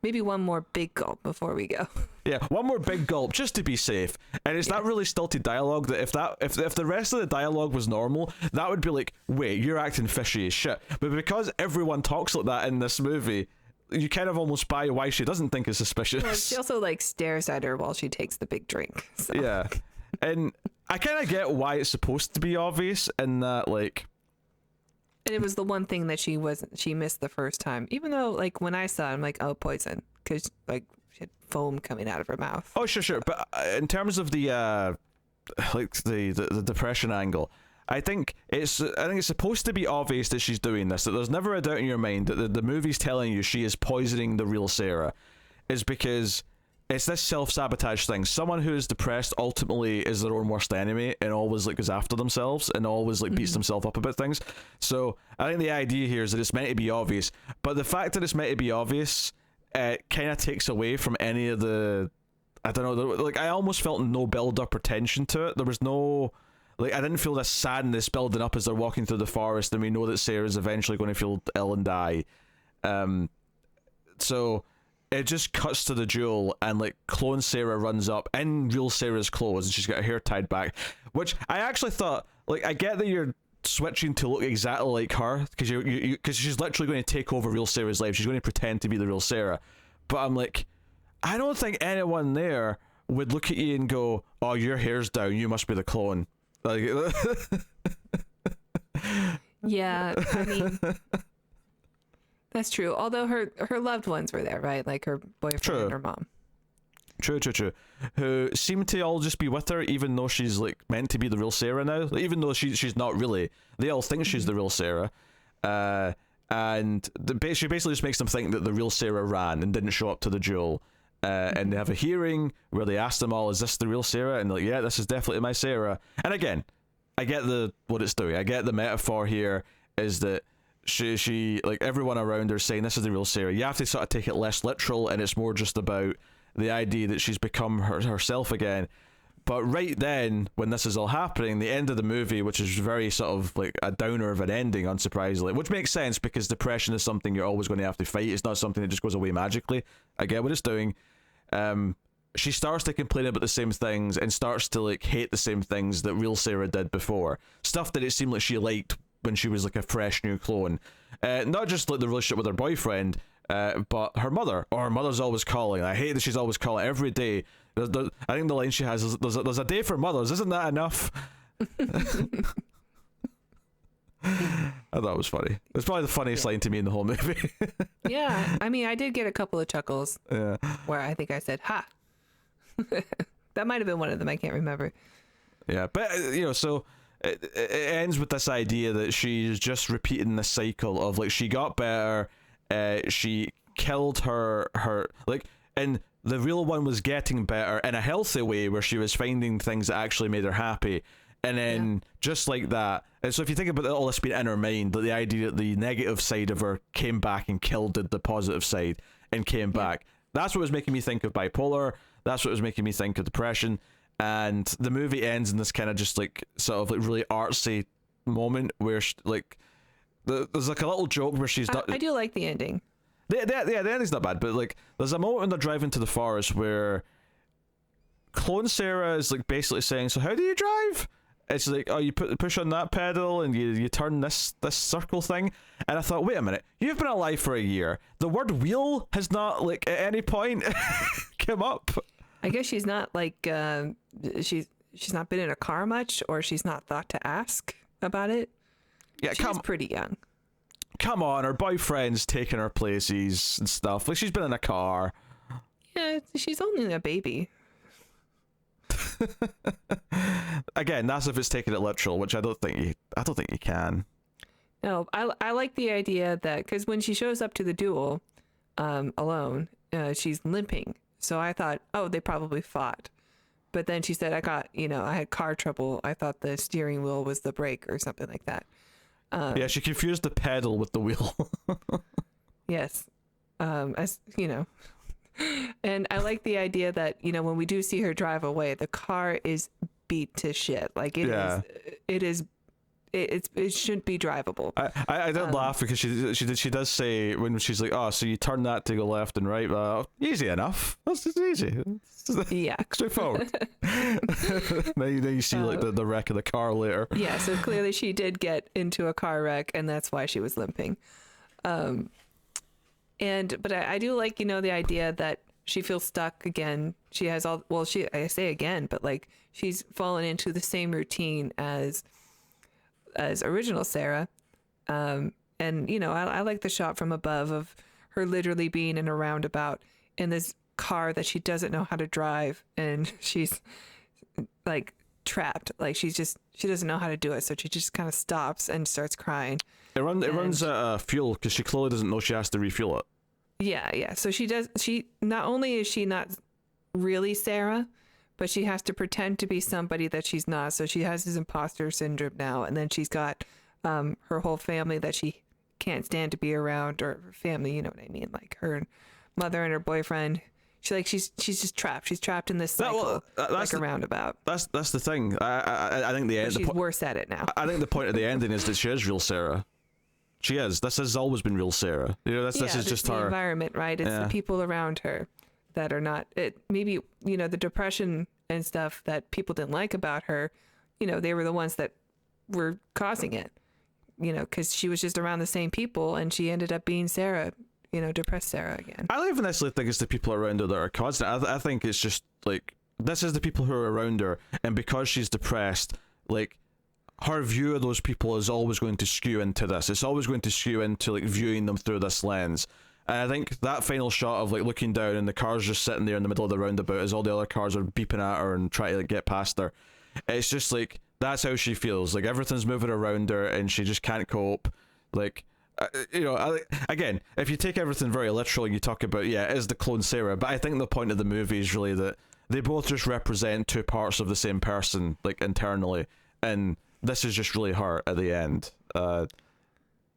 Speaker 2: maybe one more big gulp before we go.
Speaker 1: Yeah, one more big gulp just to be safe. And it's that really stilted dialogue that if the rest of the dialogue was normal, that would be like, wait, you're acting fishy as shit. But because everyone talks like that in this movie, you kind of almost buy why she doesn't think it's suspicious.
Speaker 2: Well, she also like stares at her while she takes the big drink. So.
Speaker 1: Yeah, and I kind of get why it's supposed to be obvious in that, like.
Speaker 2: And it was the one thing that she missed the first time. Even though, like, when I saw it, I'm like, oh, poison. Because, like, she had foam coming out of her mouth.
Speaker 1: Oh, sure. But in terms of the, the depression angle, I think it's supposed to be obvious that she's doing this. That there's never a doubt in your mind that the movie's telling you she is poisoning the real Sarah. Is because it's this self-sabotage thing. Someone who is depressed ultimately is their own worst enemy and always like goes after themselves and always like beats themselves up about things. So I think the idea here is that it's meant to be obvious, but the fact that it's meant to be obvious kind of takes away from any of the, I don't know, like I almost felt no build-up or tension to it. There was no, like I didn't feel this sadness building up as they're walking through the forest and we know that Sarah's eventually going to feel ill and die. So it just cuts to the duel, and like clone Sarah runs up in real Sarah's clothes, and she's got her hair tied back, which I actually thought, like, I get that you're switching to look exactly like her because because she's literally going to take over real Sarah's life. She's going to pretend to be the real Sarah, but I'm like, I don't think anyone there would look at you and go, "Oh, your hair's down. You must be the clone." Like,
Speaker 2: yeah, I mean. That's true. Although her loved ones were there, right? Like her boyfriend and her mom.
Speaker 1: True. Who seem to all just be with her, even though she's like meant to be the real Sarah now. Like, even though she's not really. They all think she's the real Sarah. And she basically just makes them think that the real Sarah ran and didn't show up to the duel. And they have a hearing where they ask them all, "Is this the real Sarah?" And they're like, "Yeah, this is definitely my Sarah." And again, I get what it's doing. I get the metaphor here is that she like everyone around her saying this is the real Sarah. You have to sort of take it less literal, and it's more just about the idea that she's become herself again. But right then, when this is all happening, the end of the movie, which is very sort of like a downer of an ending, unsurprisingly, which makes sense because depression is something you're always going to have to fight. It's not something that just goes away magically. I get what it's doing. She starts to complain about the same things and starts to like hate the same things that real Sarah did before. Stuff that it seemed like she liked when she was like a fresh new clone. Not just like the relationship with her boyfriend, but her mother. Or her mother's always calling. I hate that she's always calling every day. I think the line she has is, there's a day for mothers, isn't that enough? I thought it was funny. It's probably the funniest line to me in the whole movie.
Speaker 2: Yeah, I mean, I did get a couple of chuckles where I think I said, ha. That might have been one of them, I can't remember.
Speaker 1: Yeah, but, so it ends with this idea that she's just repeating the cycle of, like, she got better, she killed her like, and the real one was getting better in a healthy way where she was finding things that actually made her happy. And then just like that, and so if you think about all this being in her mind, the idea that the negative side of her came back and killed the positive side and came back, that's what was making me think of bipolar. That's what was making me think of depression. And the movie ends in this kind of just like sort of like really artsy moment where like there's like a little joke where she's
Speaker 2: I do like the ending.
Speaker 1: The ending's not bad, but like there's a moment when they're driving to the forest where clone Sarah is like basically saying, so how do you drive? It's like, oh, you push on that pedal and you turn this circle thing. And I thought, wait a minute, you've been alive for a year. The word wheel has not like at any point come up.
Speaker 2: I guess she's not like she's not been in a car much, or she's not thought to ask about it.
Speaker 1: Yeah,
Speaker 2: she's pretty young.
Speaker 1: Come on, her boyfriend's taking her places and stuff. Like, she's been in a car.
Speaker 2: Yeah, she's only a baby.
Speaker 1: Again, that's if it's taking it literal, which I don't think you can.
Speaker 2: No, I like the idea that, because when she shows up to the duel alone, she's limping. So I thought, oh, they probably fought. But then she said, I had car trouble. I thought the steering wheel was the brake or something like that.
Speaker 1: Yeah, she confused the pedal with the wheel.
Speaker 2: Yes. As you know. And I like the idea that, when we do see her drive away, the car is beat to shit. Like it shouldn't be drivable.
Speaker 1: I did laugh because she does say when she's like, oh, so you turn that to go left and right. Easy enough. That's just easy.
Speaker 2: Yeah,
Speaker 1: straightforward. Then you see like the wreck of the car later.
Speaker 2: Yeah, so clearly she did get into a car wreck, and that's why she was limping. But I do like, the idea that she feels stuck again. She has I say again, but like she's fallen into the same routine as original Sarah. And I like the shot from above of her literally being in a roundabout in this car that she doesn't know how to drive, and she's like trapped. Like she doesn't know how to do it, so she just kind of stops and starts crying.
Speaker 1: It runs out of fuel because she clearly doesn't know she has to refuel it.
Speaker 2: Yeah. So she not only is she not really Sarah, but she has to pretend to be somebody that she's not. So she has this imposter syndrome now, and then she's got her whole family that she can't stand to be around, or family, you know what I mean, like her mother and her boyfriend. She's just trapped. She's trapped in this cycle, like a roundabout.
Speaker 1: That's the thing. I think
Speaker 2: she's worse at it now.
Speaker 1: I think the point of the ending is that she is real Sarah. She is. This has always been real Sarah. This is just
Speaker 2: the
Speaker 1: her
Speaker 2: environment, right? It's the people around her that are not. Maybe the depression and stuff that people didn't like about her. They were the ones that were causing it. Because she was just around the same people, and she ended up being Sarah. Depressed Sarah again.
Speaker 1: I don't even necessarily think it's the people around her that are causing it. I think it's just like this is the people who are around her, and because she's depressed, like her view of those people is always going to skew into this. It's always going to skew into like viewing them through this lens. And I think that final shot of like looking down and the car's just sitting there in the middle of the roundabout as all the other cars are beeping at her and trying to like get past her. It's just like that's how she feels. Like everything's moving around her and she just can't cope. Like. Again, if you take everything very literally, you talk about it is the clone Sarah, but I think the point of the movie is really that they both just represent two parts of the same person, like internally, and this is just really her at the end.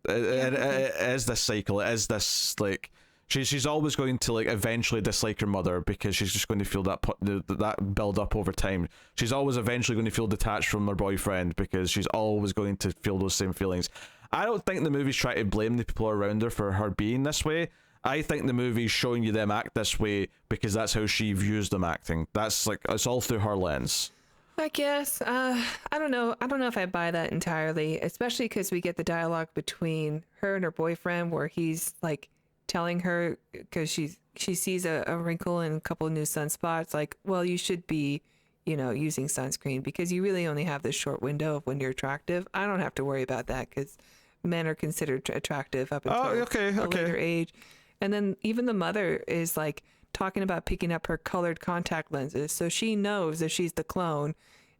Speaker 1: It is this cycle. It is this like she's always going to like eventually dislike her mother because she's just going to feel that build up over time. She's always eventually going to feel detached from her boyfriend because she's always going to feel those same feelings. I don't think the movie's trying to blame the people around her for her being this way. I think the movie's showing you them act this way because that's how she views them acting. That's like, it's all through her lens.
Speaker 2: I guess. I don't know. I don't know if I buy that entirely, especially because we get the dialogue between her and her boyfriend where he's like telling her, because she sees a wrinkle and a couple of new sunspots, like, well, you should be using sunscreen because you really only have this short window of when you're attractive. I don't have to worry about that because men are considered attractive up until a later age. And then even the mother is like talking about picking up her colored contact lenses. So she knows that she's the clone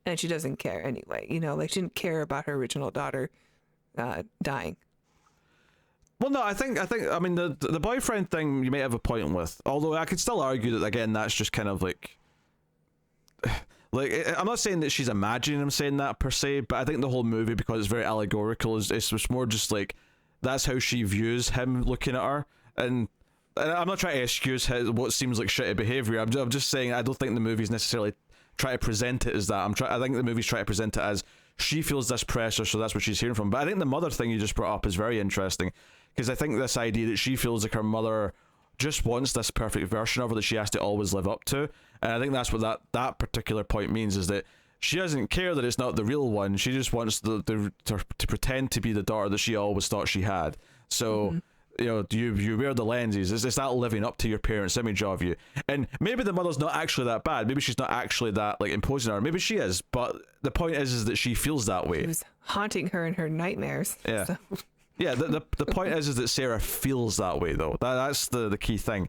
Speaker 2: and she doesn't care anyway. Like she didn't care about her original daughter dying.
Speaker 1: Well, no, I mean the boyfriend thing you may have a point with, although I could still argue that again that's just kind of like I'm not saying that she's imagining him saying that per se, but I think the whole movie, because it's very allegorical, is it's more just like that's how she views him looking at her, and I'm not trying to excuse what seems like shitty behavior. I'm just saying I don't think the movie's necessarily try to present it as that. I think the movie's trying to present it as she feels this pressure, so that's what she's hearing from. But I think the mother thing you just brought up is very interesting, because I think this idea that she feels like her mother just wants this perfect version of her that she has to always live up to, and I think that's what that particular point means, is that she doesn't care that it's not the real one. She just wants to pretend to be the daughter that she always thought she had. So you know, you wear the lenses. It's that living up to your parents' image of you. And maybe the mother's not actually that bad. Maybe she's not actually that like imposing on her. Maybe she is. But the point is that she feels that way.
Speaker 2: It was haunting her in her nightmares.
Speaker 1: Yeah.
Speaker 2: So.
Speaker 1: Yeah. The point is that Sarah feels that way though. That's the key thing.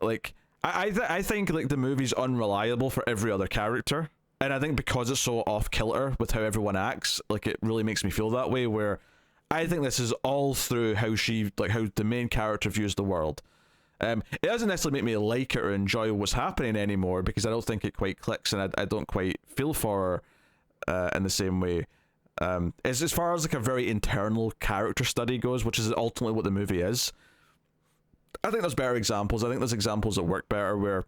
Speaker 1: Like I think like the movie's unreliable for every other character. And I think because it's so off kilter with how everyone acts, like it really makes me feel that way, where I think this is all through how how the main character views the world. It doesn't necessarily make me like it or enjoy what's happening anymore, because I don't think it quite clicks, and I don't quite feel for her in the same way. As far as like a very internal character study goes, which is ultimately what the movie is, I think there's better examples. I think there's examples that work better where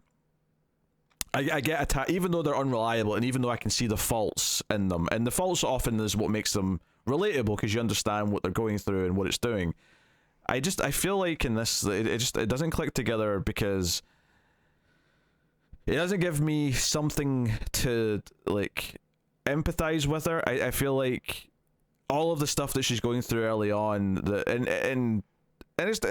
Speaker 1: I get attacked, even though they're unreliable, and even though I can see the faults in them, and the faults often is what makes them relatable, because you understand what they're going through and what it's doing. I feel like in this it doesn't click together, because it doesn't give me something to like empathize with her. I feel like all of the stuff that she's going through early on, and it's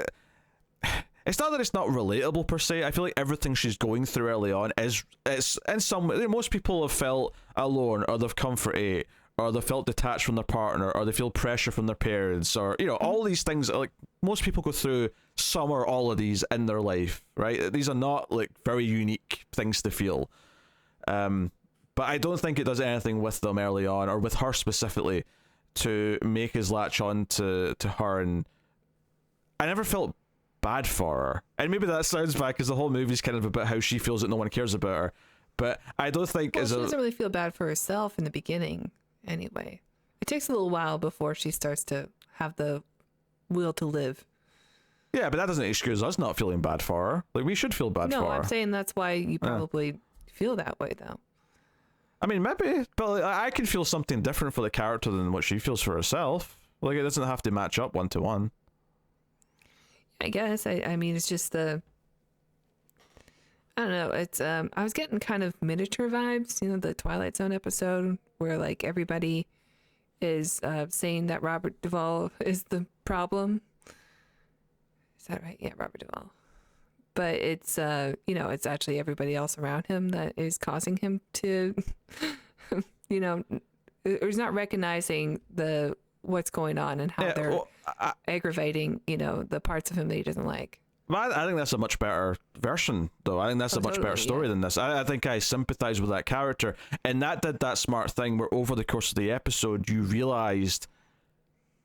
Speaker 1: not that it's not relatable per se. I feel like everything she's going through early on it's in some way, most people have felt alone, or they've come for eight, or they felt detached from their partner, or they feel pressure from their parents, or you know, all these things. Like most people go through some or all of these in their life, right? These are not like very unique things to feel. But I don't think it does anything with them early on, or with her specifically, to make us latch on to her. And I never felt bad for her, and maybe that sounds bad because the whole movie's kind of about how she feels that no one cares about her. But I don't think
Speaker 2: she doesn't really feel bad for herself in the beginning. Anyway, it takes a little while before she starts to have the will to live. Yeah,
Speaker 1: but that doesn't excuse us not feeling bad for her. Like, we should feel bad for her.
Speaker 2: No, I'm saying that's why you probably feel that way, though.
Speaker 1: I mean, maybe, but like, I can feel something different for the character than what she feels for herself. Like, it doesn't have to match up 1-to-1.
Speaker 2: I guess. I mean, it's just I don't know. It's I was getting kind of miniature vibes, you know, the Twilight Zone episode where like everybody is saying that Robert Duvall is the problem. Is that right? Yeah, Robert Duvall. But it's you know, it's actually everybody else around him that is causing him to you know, or he's not recognizing what's going on and how they're aggravating, you know, the parts of him that he doesn't like.
Speaker 1: Well, I think that's a much better version, though. I think that's a much better story than this. I think I sympathize with that character, and that did that smart thing where over the course of the episode, you realized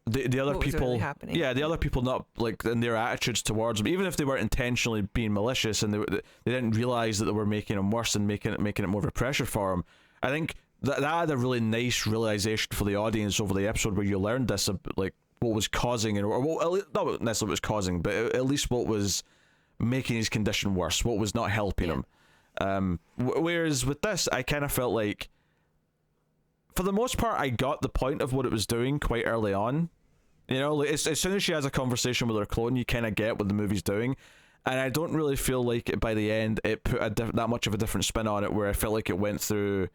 Speaker 1: the other people,
Speaker 2: really
Speaker 1: the other people not like in their attitudes towards him, even if they weren't intentionally being malicious and they didn't realize that they were making him worse and making it more of a pressure for him. I think that had a really nice realization for the audience over the episode where you learned this, like what was causing it, or well, not necessarily what was causing, but at least what was making his condition worse, what was not helping him. Whereas with this, I kind of felt like, for the most part, I got the point of what it was doing quite early on. You know, like as soon as she has a conversation with her clone, you kind of get what the movie's doing. And I don't really feel like by the end it put that much of a different spin on it, where I felt like it went through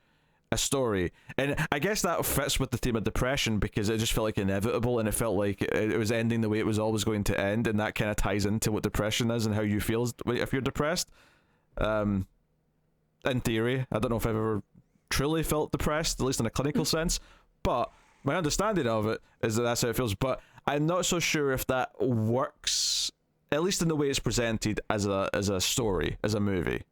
Speaker 1: a story. And I guess that fits with the theme of depression, because it just felt like inevitable, and it felt like it was ending the way it was always going to end, and that kind of ties into what depression is and how you feel if you're depressed. In theory, I don't know if I've ever truly felt depressed, at least in a clinical sense, but my understanding of it is that that's how it feels. But I'm not so sure if that works, at least in the way it's presented as a story, as a movie.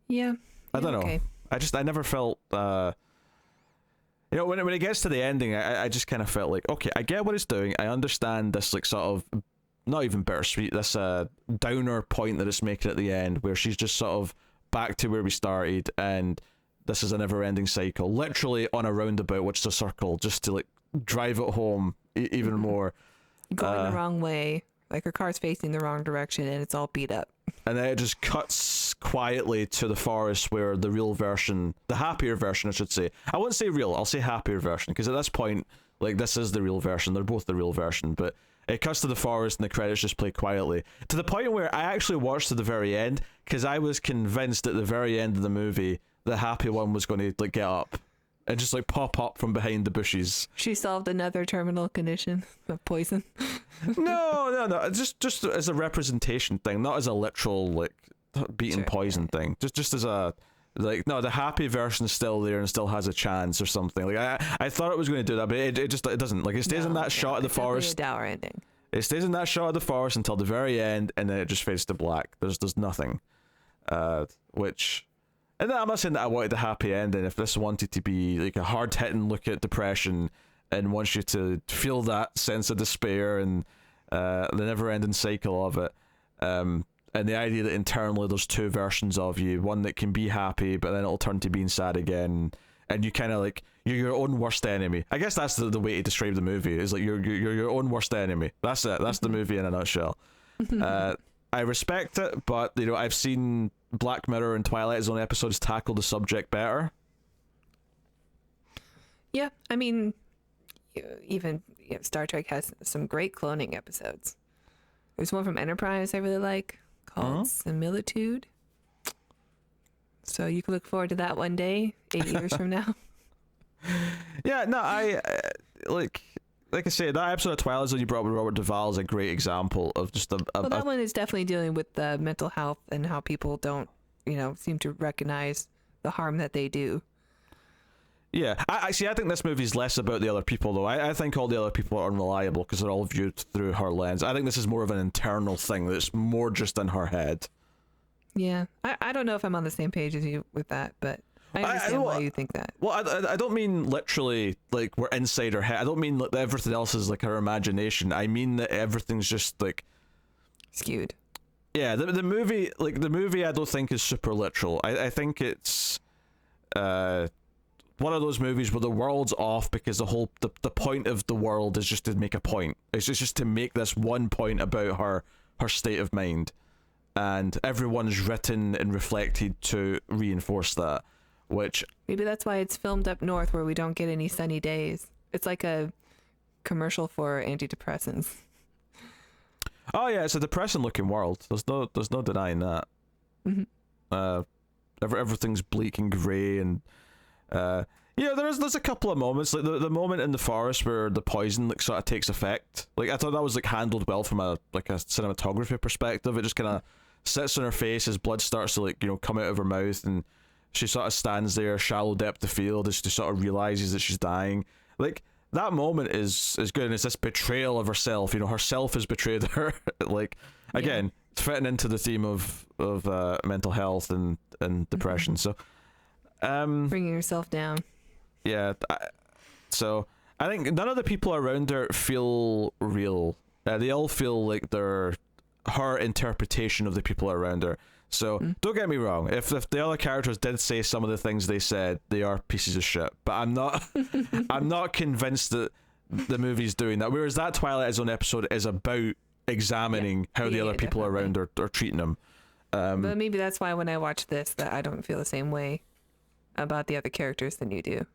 Speaker 2: Yeah.
Speaker 1: I don't know.
Speaker 2: Okay.
Speaker 1: I never felt it You know, when it gets to the ending, I just kind of felt like, okay, I get what it's doing. I understand this, like, sort of, not even bittersweet, this downer point that it's making at the end, where she's just sort of back to where we started, and this is a never-ending cycle, literally on a roundabout, which is a circle, just to, like, drive it home even more.
Speaker 2: Going the wrong way. Like her car's facing the wrong direction and it's all beat up.
Speaker 1: And then it just cuts quietly to the forest where the real version, the happier version, I should say. I won't say real, I'll say happier version, because at this point, like, this is the real version. They're both the real version, but it cuts to the forest and the credits just play quietly. To the point where I actually watched to the very end, because I was convinced at the very end of the movie, the happy one was going to, like, get up and just, like, pop up from behind the bushes.
Speaker 2: She solved another terminal condition of poison.
Speaker 1: No. Just as a representation thing, not as a literal, like, beating poison thing. Just as a, like, no, the happy version's still there and still has a chance or something. Like, I thought it was going to do that, but it doesn't. Like, it stays in that shot of the forest.
Speaker 2: It's definitely a dour ending.
Speaker 1: It stays in that shot of the forest until the very end, and then it just fades to black. There's nothing. Which... And I'm not saying that I wanted a happy ending. If this wanted to be like a hard-hitting look at depression and wants you to feel that sense of despair and the never-ending cycle of it, and the idea that internally there's two versions of you, one that can be happy, but then it'll turn to being sad again, and you kind of like, you're your own worst enemy. I guess that's the way to describe the movie, is like you're your own worst enemy. That's it. That's the movie in a nutshell. I respect it, but, you know, I've seen Black Mirror and Twilight Zone episodes tackle the subject better. Yeah, I mean,
Speaker 2: even Star Trek has some great cloning episodes. There's one from Enterprise I really like called Similitude. So you can look forward to that one day, 8 years from now.
Speaker 1: Yeah, no, I like I say, that episode of Twilight Zone you brought up with Robert Duvall is a great example of just
Speaker 2: well, that one is definitely dealing with the mental health and how people don't, seem to recognize the harm that they do.
Speaker 1: Yeah, I see. I think this movie's less about the other people, though. I think all the other people are unreliable because they're all viewed through her lens. I think this is more of an internal thing that's more just in her head.
Speaker 2: Yeah, I don't know if I'm on the same page as you with that, but I understand why you think that.
Speaker 1: Well, I don't mean literally like we're inside her head. I don't mean that everything else is like her imagination. I mean that everything's just like
Speaker 2: skewed.
Speaker 1: Yeah, the movie I don't think is super literal. I think it's one of those movies where the world's off because the point of the world is just to make a point. It's just to make this one point about her state of mind, and everyone's written and reflected to reinforce that. Which
Speaker 2: maybe that's why it's filmed up north where we don't get any sunny days. It's like a commercial for antidepressants.
Speaker 1: Oh yeah, it's a depressing looking world. There's no denying that. Mm-hmm. Everything's bleak and grey, and there's a couple of moments, like the moment in the forest where the poison like sort of takes effect. Like I thought that was like handled well from a cinematography perspective. It just kind of sits on her face as blood starts to come out of her mouth, and she sort of stands there, shallow depth of field, as she sort of realizes that she's dying. Like, that moment is good, and it's this betrayal of herself. Herself has betrayed her. Like, again, fitting into the theme of mental health and depression. So,
Speaker 2: bringing yourself down.
Speaker 1: Yeah. So, I think none of the people around her feel real. They all feel like they're her interpretation of the people around her. So don't get me wrong. If the other characters did say some of the things they said, they are pieces of shit. But I'm not convinced that the movie's doing that. Whereas that Twilight Zone episode is about examining how the other people around are treating them.
Speaker 2: But maybe that's why when I watch this, that I don't feel the same way about the other characters than you do.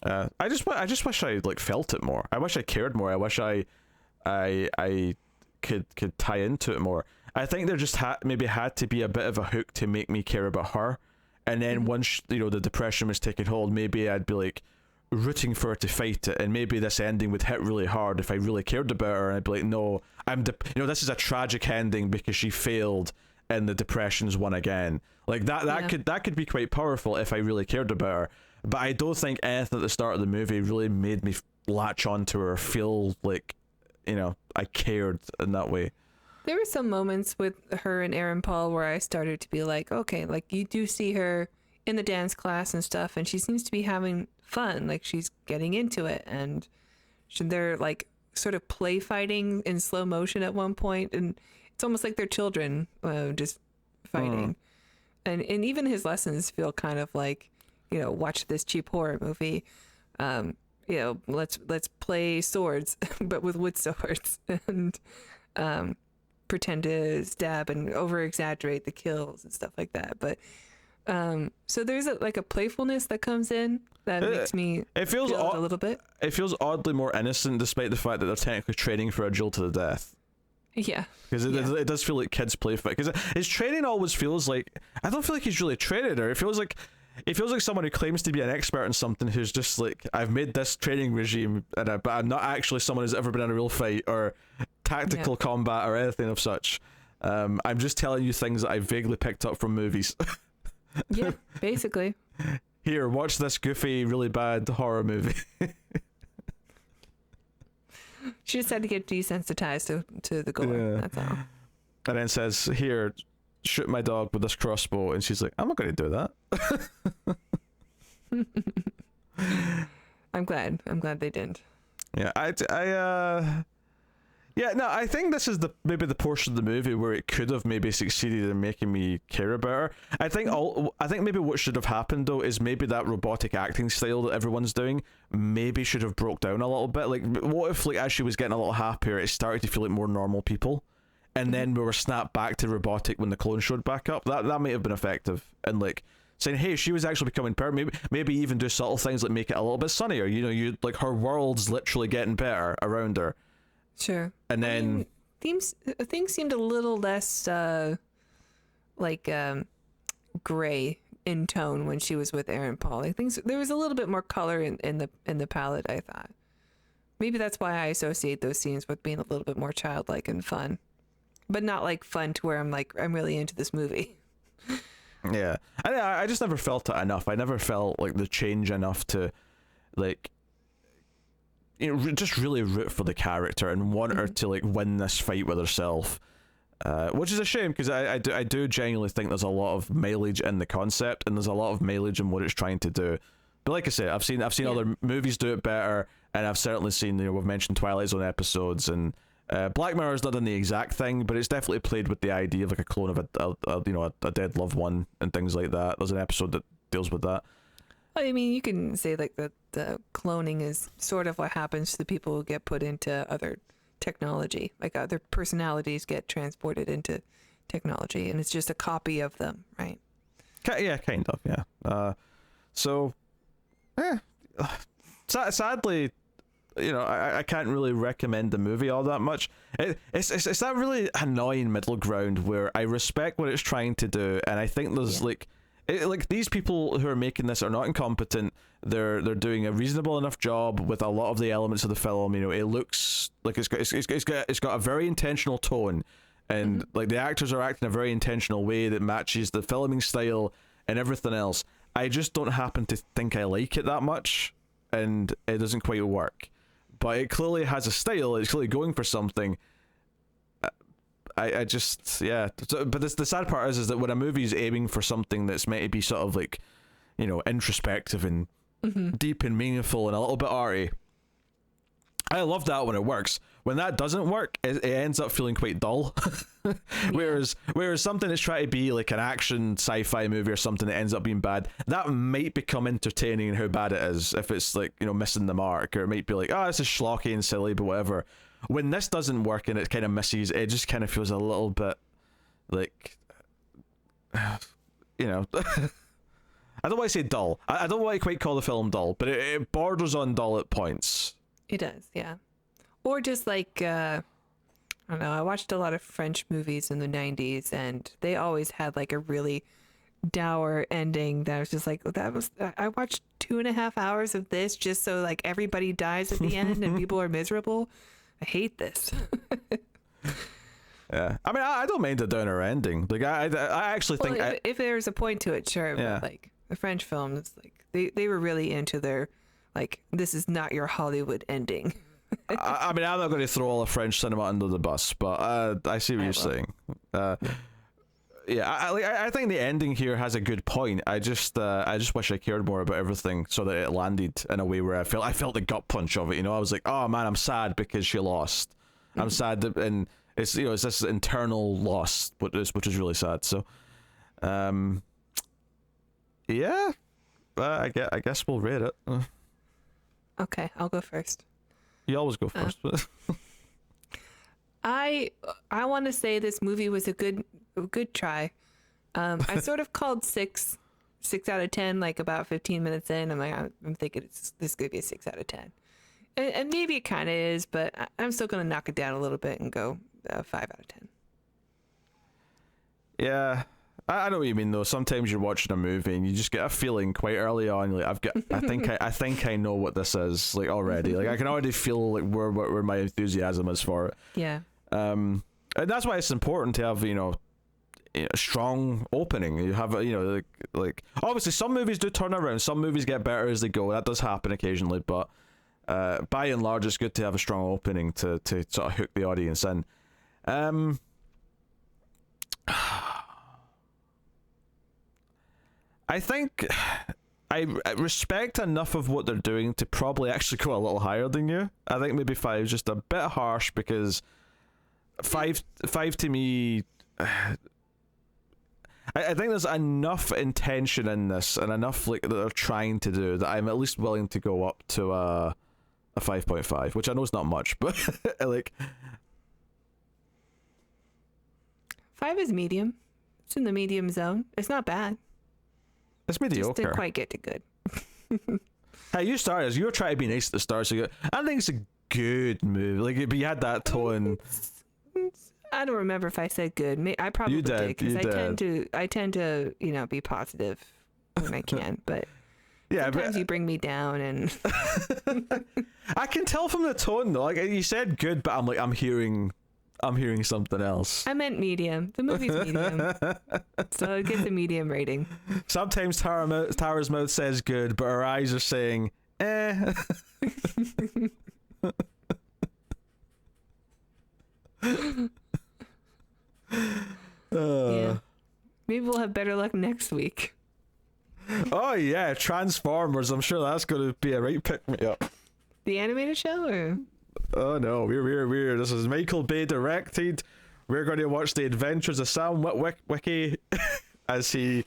Speaker 1: I just wish I felt it more. I wish I cared more. I wish I could tie into it more. I think there just maybe had to be a bit of a hook to make me care about her, and then once the depression was taking hold, maybe I'd be like rooting for her to fight it, and maybe this ending would hit really hard if I really cared about her, and I'd be like, no, this is a tragic ending because she failed and the depression's won again. Like that could be quite powerful if I really cared about her. But I don't think anything at the start of the movie really made me latch onto her or feel like I cared in that way.
Speaker 2: There were some moments with her and Aaron Paul where I started to be like, okay, like you do see her in the dance class and stuff, and she seems to be having fun. Like she's getting into it, and they're like sort of play fighting in slow motion at one point, and it's almost like they're children just fighting. And even his lessons feel kind of like, watch this cheap horror movie. Let's play swords, but with wood swords, and pretend to stab and over exaggerate the kills and stuff like that. But so there's a playfulness that comes in that makes me feel it a little bit.
Speaker 1: It feels oddly more innocent, despite the fact that they're technically training for a duel to the death.
Speaker 2: Yeah,
Speaker 1: because it does feel like kids play fight. Because his training always feels like, I don't feel like he's really training her. It feels like someone who claims to be an expert in something who's just like, I've made this training regime, but I'm not actually someone who's ever been in a real fight or tactical combat or anything of such. I'm just telling you things that I vaguely picked up from movies.
Speaker 2: Yeah, basically.
Speaker 1: Here, watch this goofy, really bad horror movie.
Speaker 2: She just had to get desensitized to the gore. Yeah. That's all.
Speaker 1: And then says, "Here, shoot my dog with this crossbow," and she's like, "I'm not going to do that."
Speaker 2: I'm glad they didn't.
Speaker 1: Yeah, I think this is maybe the portion of the movie where it could have maybe succeeded in making me care about her. I think maybe what should have happened though is maybe that robotic acting style that everyone's doing maybe should have broke down a little bit. Like, what if, like, as she was getting a little happier, it started to feel like more normal people, and then we were snapped back to robotic when the clone showed back up. That might have been effective, and like saying, hey, she was actually becoming better. Maybe even do subtle things like make it a little bit sunnier. You like, her world's literally getting better around her.
Speaker 2: Sure.
Speaker 1: And then
Speaker 2: things seemed a little less gray in tone when she was with Aaron Paul. Like, there was a little bit more color in the palette, I thought. Maybe that's why I associate those scenes with being a little bit more childlike and fun. But not like fun to where I'm like, I'm really into this movie.
Speaker 1: Yeah. I just never felt it enough. I never felt like the change enough to, like, just really root for the character and want her to, like, win this fight with herself, which is a shame, because I do genuinely think there's a lot of mileage in the concept, and there's a lot of mileage in what it's trying to do. But like I say, I've seen other movies do it better, and I've certainly seen, we've mentioned Twilight Zone episodes, and Black Mirror's not done the exact thing, but it's definitely played with the idea of like a clone of a dead loved one and things like that. There's an episode that deals with that.
Speaker 2: I mean, you can say like the cloning is sort of what happens to the people who get put into other technology. Like, other personalities get transported into technology, and it's just a copy of them, right?
Speaker 1: Yeah, kind of, yeah. Sadly, I can't really recommend the movie all that much. It's that really annoying middle ground where I respect what it's trying to do, and I think there's like these people who are making this are not incompetent. They're doing a reasonable enough job with a lot of the elements of the film. It looks like it's got a very intentional tone, and like the actors are acting a very intentional way that matches the filming style and everything else. I just don't happen to think I like it that much, and it doesn't quite work. But it clearly has a style. It's clearly going for something. I just, yeah. But the sad part is that when a movie's aiming for something that's meant to be sort of like, introspective and deep and meaningful and a little bit arty, I love that when it works. When that doesn't work, it ends up feeling quite dull. Whereas something that's trying to be like an action sci-fi movie or something that ends up being bad, that might become entertaining in how bad it is if it's like, missing the mark, or it might be like, oh, this is schlocky and silly, but whatever. When this doesn't work and it kind of misses, it just kind of feels a little bit like, I don't want to say dull. I don't want to quite call the film dull, but it borders on dull at points.
Speaker 2: It does, yeah. Or just like, I don't know, I watched a lot of French movies in the 90s, and they always had like a really dour ending that was just like, I watched 2.5 hours of this just so like everybody dies at the end and people are miserable. I hate this.
Speaker 1: Yeah, I mean, I don't mind a downer ending. Like, I actually think
Speaker 2: if there's a point to it, sure. Yeah. But like the French films, like they were really into their, like, this is not your Hollywood ending.
Speaker 1: I mean, I'm not going to throw all of French cinema under the bus, but I see what you're saying. yeah, I think the ending here has a good point. I just wish I cared more about everything so that it landed in a way where I felt the gut punch of it. You know, I was like, oh man, I'm sad because she lost. I'm sad that, and it's it's this internal loss, which is really sad. So, yeah, I guess we'll rate it.
Speaker 2: Okay, I'll go first.
Speaker 1: You always go first.
Speaker 2: I want to say this movie was a good try. I sort of called 6 out of 10 like about 15 minutes in. I'm thinking this could be a 6 out of 10, and maybe it kind of is, but I'm still gonna knock it down a little bit and go 5 out of 10.
Speaker 1: Yeah, I know what you mean though. Sometimes you're watching a movie and you just get a feeling quite early on, like I think I know what this is, like already. Like I can already feel like where my enthusiasm is for it.
Speaker 2: Yeah.
Speaker 1: And that's why it's important to have a strong opening. You have like obviously some movies do turn around, some movies get better as they go. That does happen occasionally, but by and large, it's good to have a strong opening to sort of hook the audience in. I think I respect enough of what they're doing to probably actually go a little higher than you. I think maybe 5 is just a bit harsh because five to me, I think there's enough intention in this and enough like that they're trying to do that I'm at least willing to go up to a 5.5, which I know is not much, but like
Speaker 2: 5 is medium. It's in the medium zone. It's not bad.
Speaker 1: It's mediocre.
Speaker 2: Just didn't quite get to good.
Speaker 1: Hey, you started. You were trying to be nice at the start, so I think it's a good movie. Like, but you had that tone.
Speaker 2: I don't remember if I said good. I probably did because I tend to be positive when I can, but yeah, sometimes you bring me down, and
Speaker 1: I can tell from the tone though. Like you said good, but I'm hearing something else.
Speaker 2: I meant medium. The movie's medium, so it gets a medium rating.
Speaker 1: Sometimes Tara's mouth says good, but her eyes are saying eh.
Speaker 2: Yeah. Maybe we'll have better luck next week.
Speaker 1: Oh yeah, Transformers. I'm sure that's going to be a right pick me up.
Speaker 2: The animated show, or?
Speaker 1: Oh no, we're. This is Michael Bay directed. We're going to watch the adventures of Sam Witwicky as he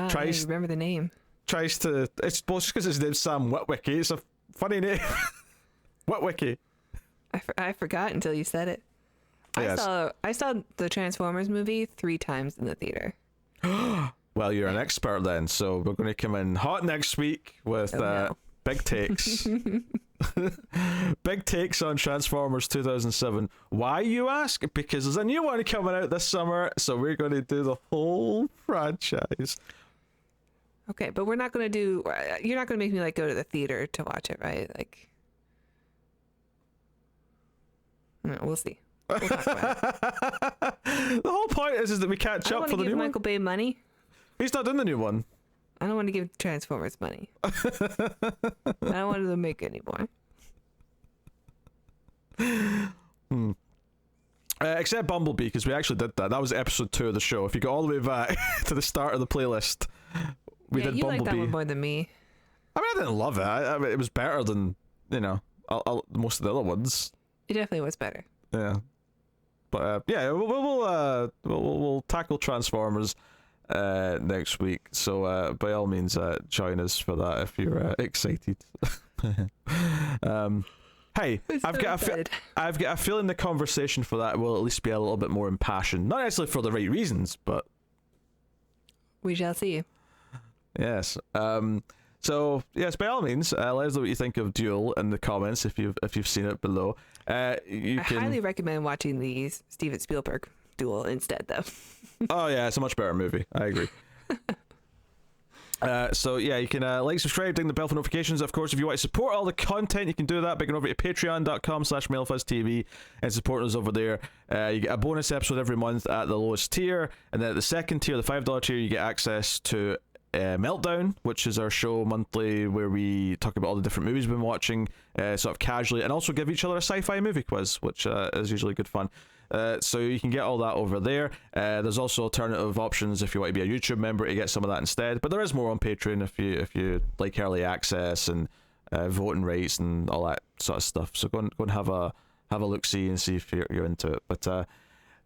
Speaker 1: tries.
Speaker 2: I remember the name.
Speaker 1: Tries to. It's just because his name's Sam Witwicky. It's a funny name. Witwicky.
Speaker 2: I forgot until you said it. Yes. I saw the Transformers movie 3 times in the theater.
Speaker 1: Well, you're an expert then, so we're going to come in hot next week with big takes. Big takes on Transformers 2007. Why, you ask? Because there's a new one coming out this summer, so we're going to do the whole franchise.
Speaker 2: Okay, but we're not going to do. You're not going to make me like go to the theater to watch it, right? Like, no, we'll see. We'll talk about it.
Speaker 1: The whole point is that we catch up for the new one. I don't want to give
Speaker 2: Michael Bay money.
Speaker 1: He's not doing the new one.
Speaker 2: I don't want to give Transformers money. I don't want to make any more.
Speaker 1: Except Bumblebee, because we actually did that. That was episode 2 of the show. If you go all the way back to the start of the playlist, we did
Speaker 2: you
Speaker 1: Bumblebee.
Speaker 2: Like that one more than me.
Speaker 1: I mean, I didn't love it. I mean, it was better than most of the other ones.
Speaker 2: It definitely was better.
Speaker 1: Yeah, but yeah, we'll tackle Transformers next week. So by all means, join us for that if you're excited. Hey, I've got a feeling the conversation for that will at least be a little bit more impassioned. Not necessarily for the right reasons, but
Speaker 2: we shall see.
Speaker 1: Yes. So yes, by all means, let us know what you think of Duel in the comments if you've seen it below. I
Speaker 2: highly recommend watching the Steven Spielberg Duel instead, though.
Speaker 1: Oh yeah, it's a much better movie. I agree. So yeah, you can like, subscribe, ding the bell for notifications. Of course, if you want to support all the content, you can do that by going over to patreon.com/MailFuzzTV and supporting us over there. You get a bonus episode every month at the lowest tier, and then at the second tier, the $5 tier, you get access to Meltdown, which is our show monthly where we talk about all the different movies we've been watching sort of casually, and also give each other a sci-fi movie quiz, which is usually good fun. So you can get all that over there. There's also alternative options if you want to be a YouTube member to get some of that instead. But there is more on Patreon if you like early access and voting rights and all that sort of stuff. So go and have a look see and see if you're into it. But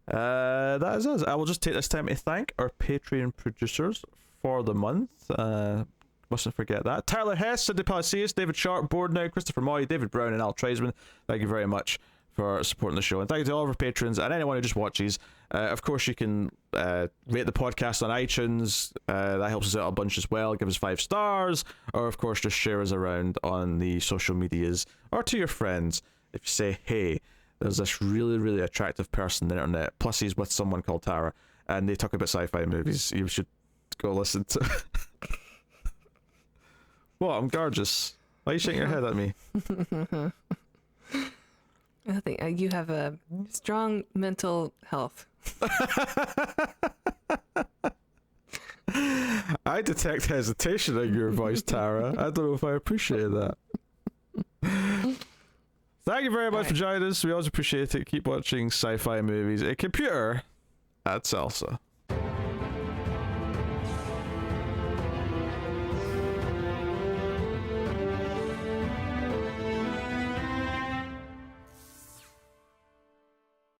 Speaker 1: that is us. I will just take this time to thank our Patreon producers for the month. Mustn't forget that. Tyler Hess, Sidney Palacios, David Sharp, Board Now, Christopher Moy, David Brown, and Al Treisman. Thank you very much for supporting the show. And thank you to all of our patrons and anyone who just watches. Of course, you can rate the podcast on iTunes. That helps us out a bunch as well. Give us 5 stars. Or, of course, just share us around on the social medias or to your friends. If you say, hey, there's this really, really attractive person on the internet, plus he's with someone called Tara, and they talk about sci-fi movies, you should go listen to... What? I'm gorgeous. Why are you shaking your head at me?
Speaker 2: I think you have a strong mental health.
Speaker 1: I detect hesitation in your voice, Tara. I don't know if I appreciate that. Thank you very much for joining us. We always appreciate it. Keep watching sci-fi movies. A computer at Salsa.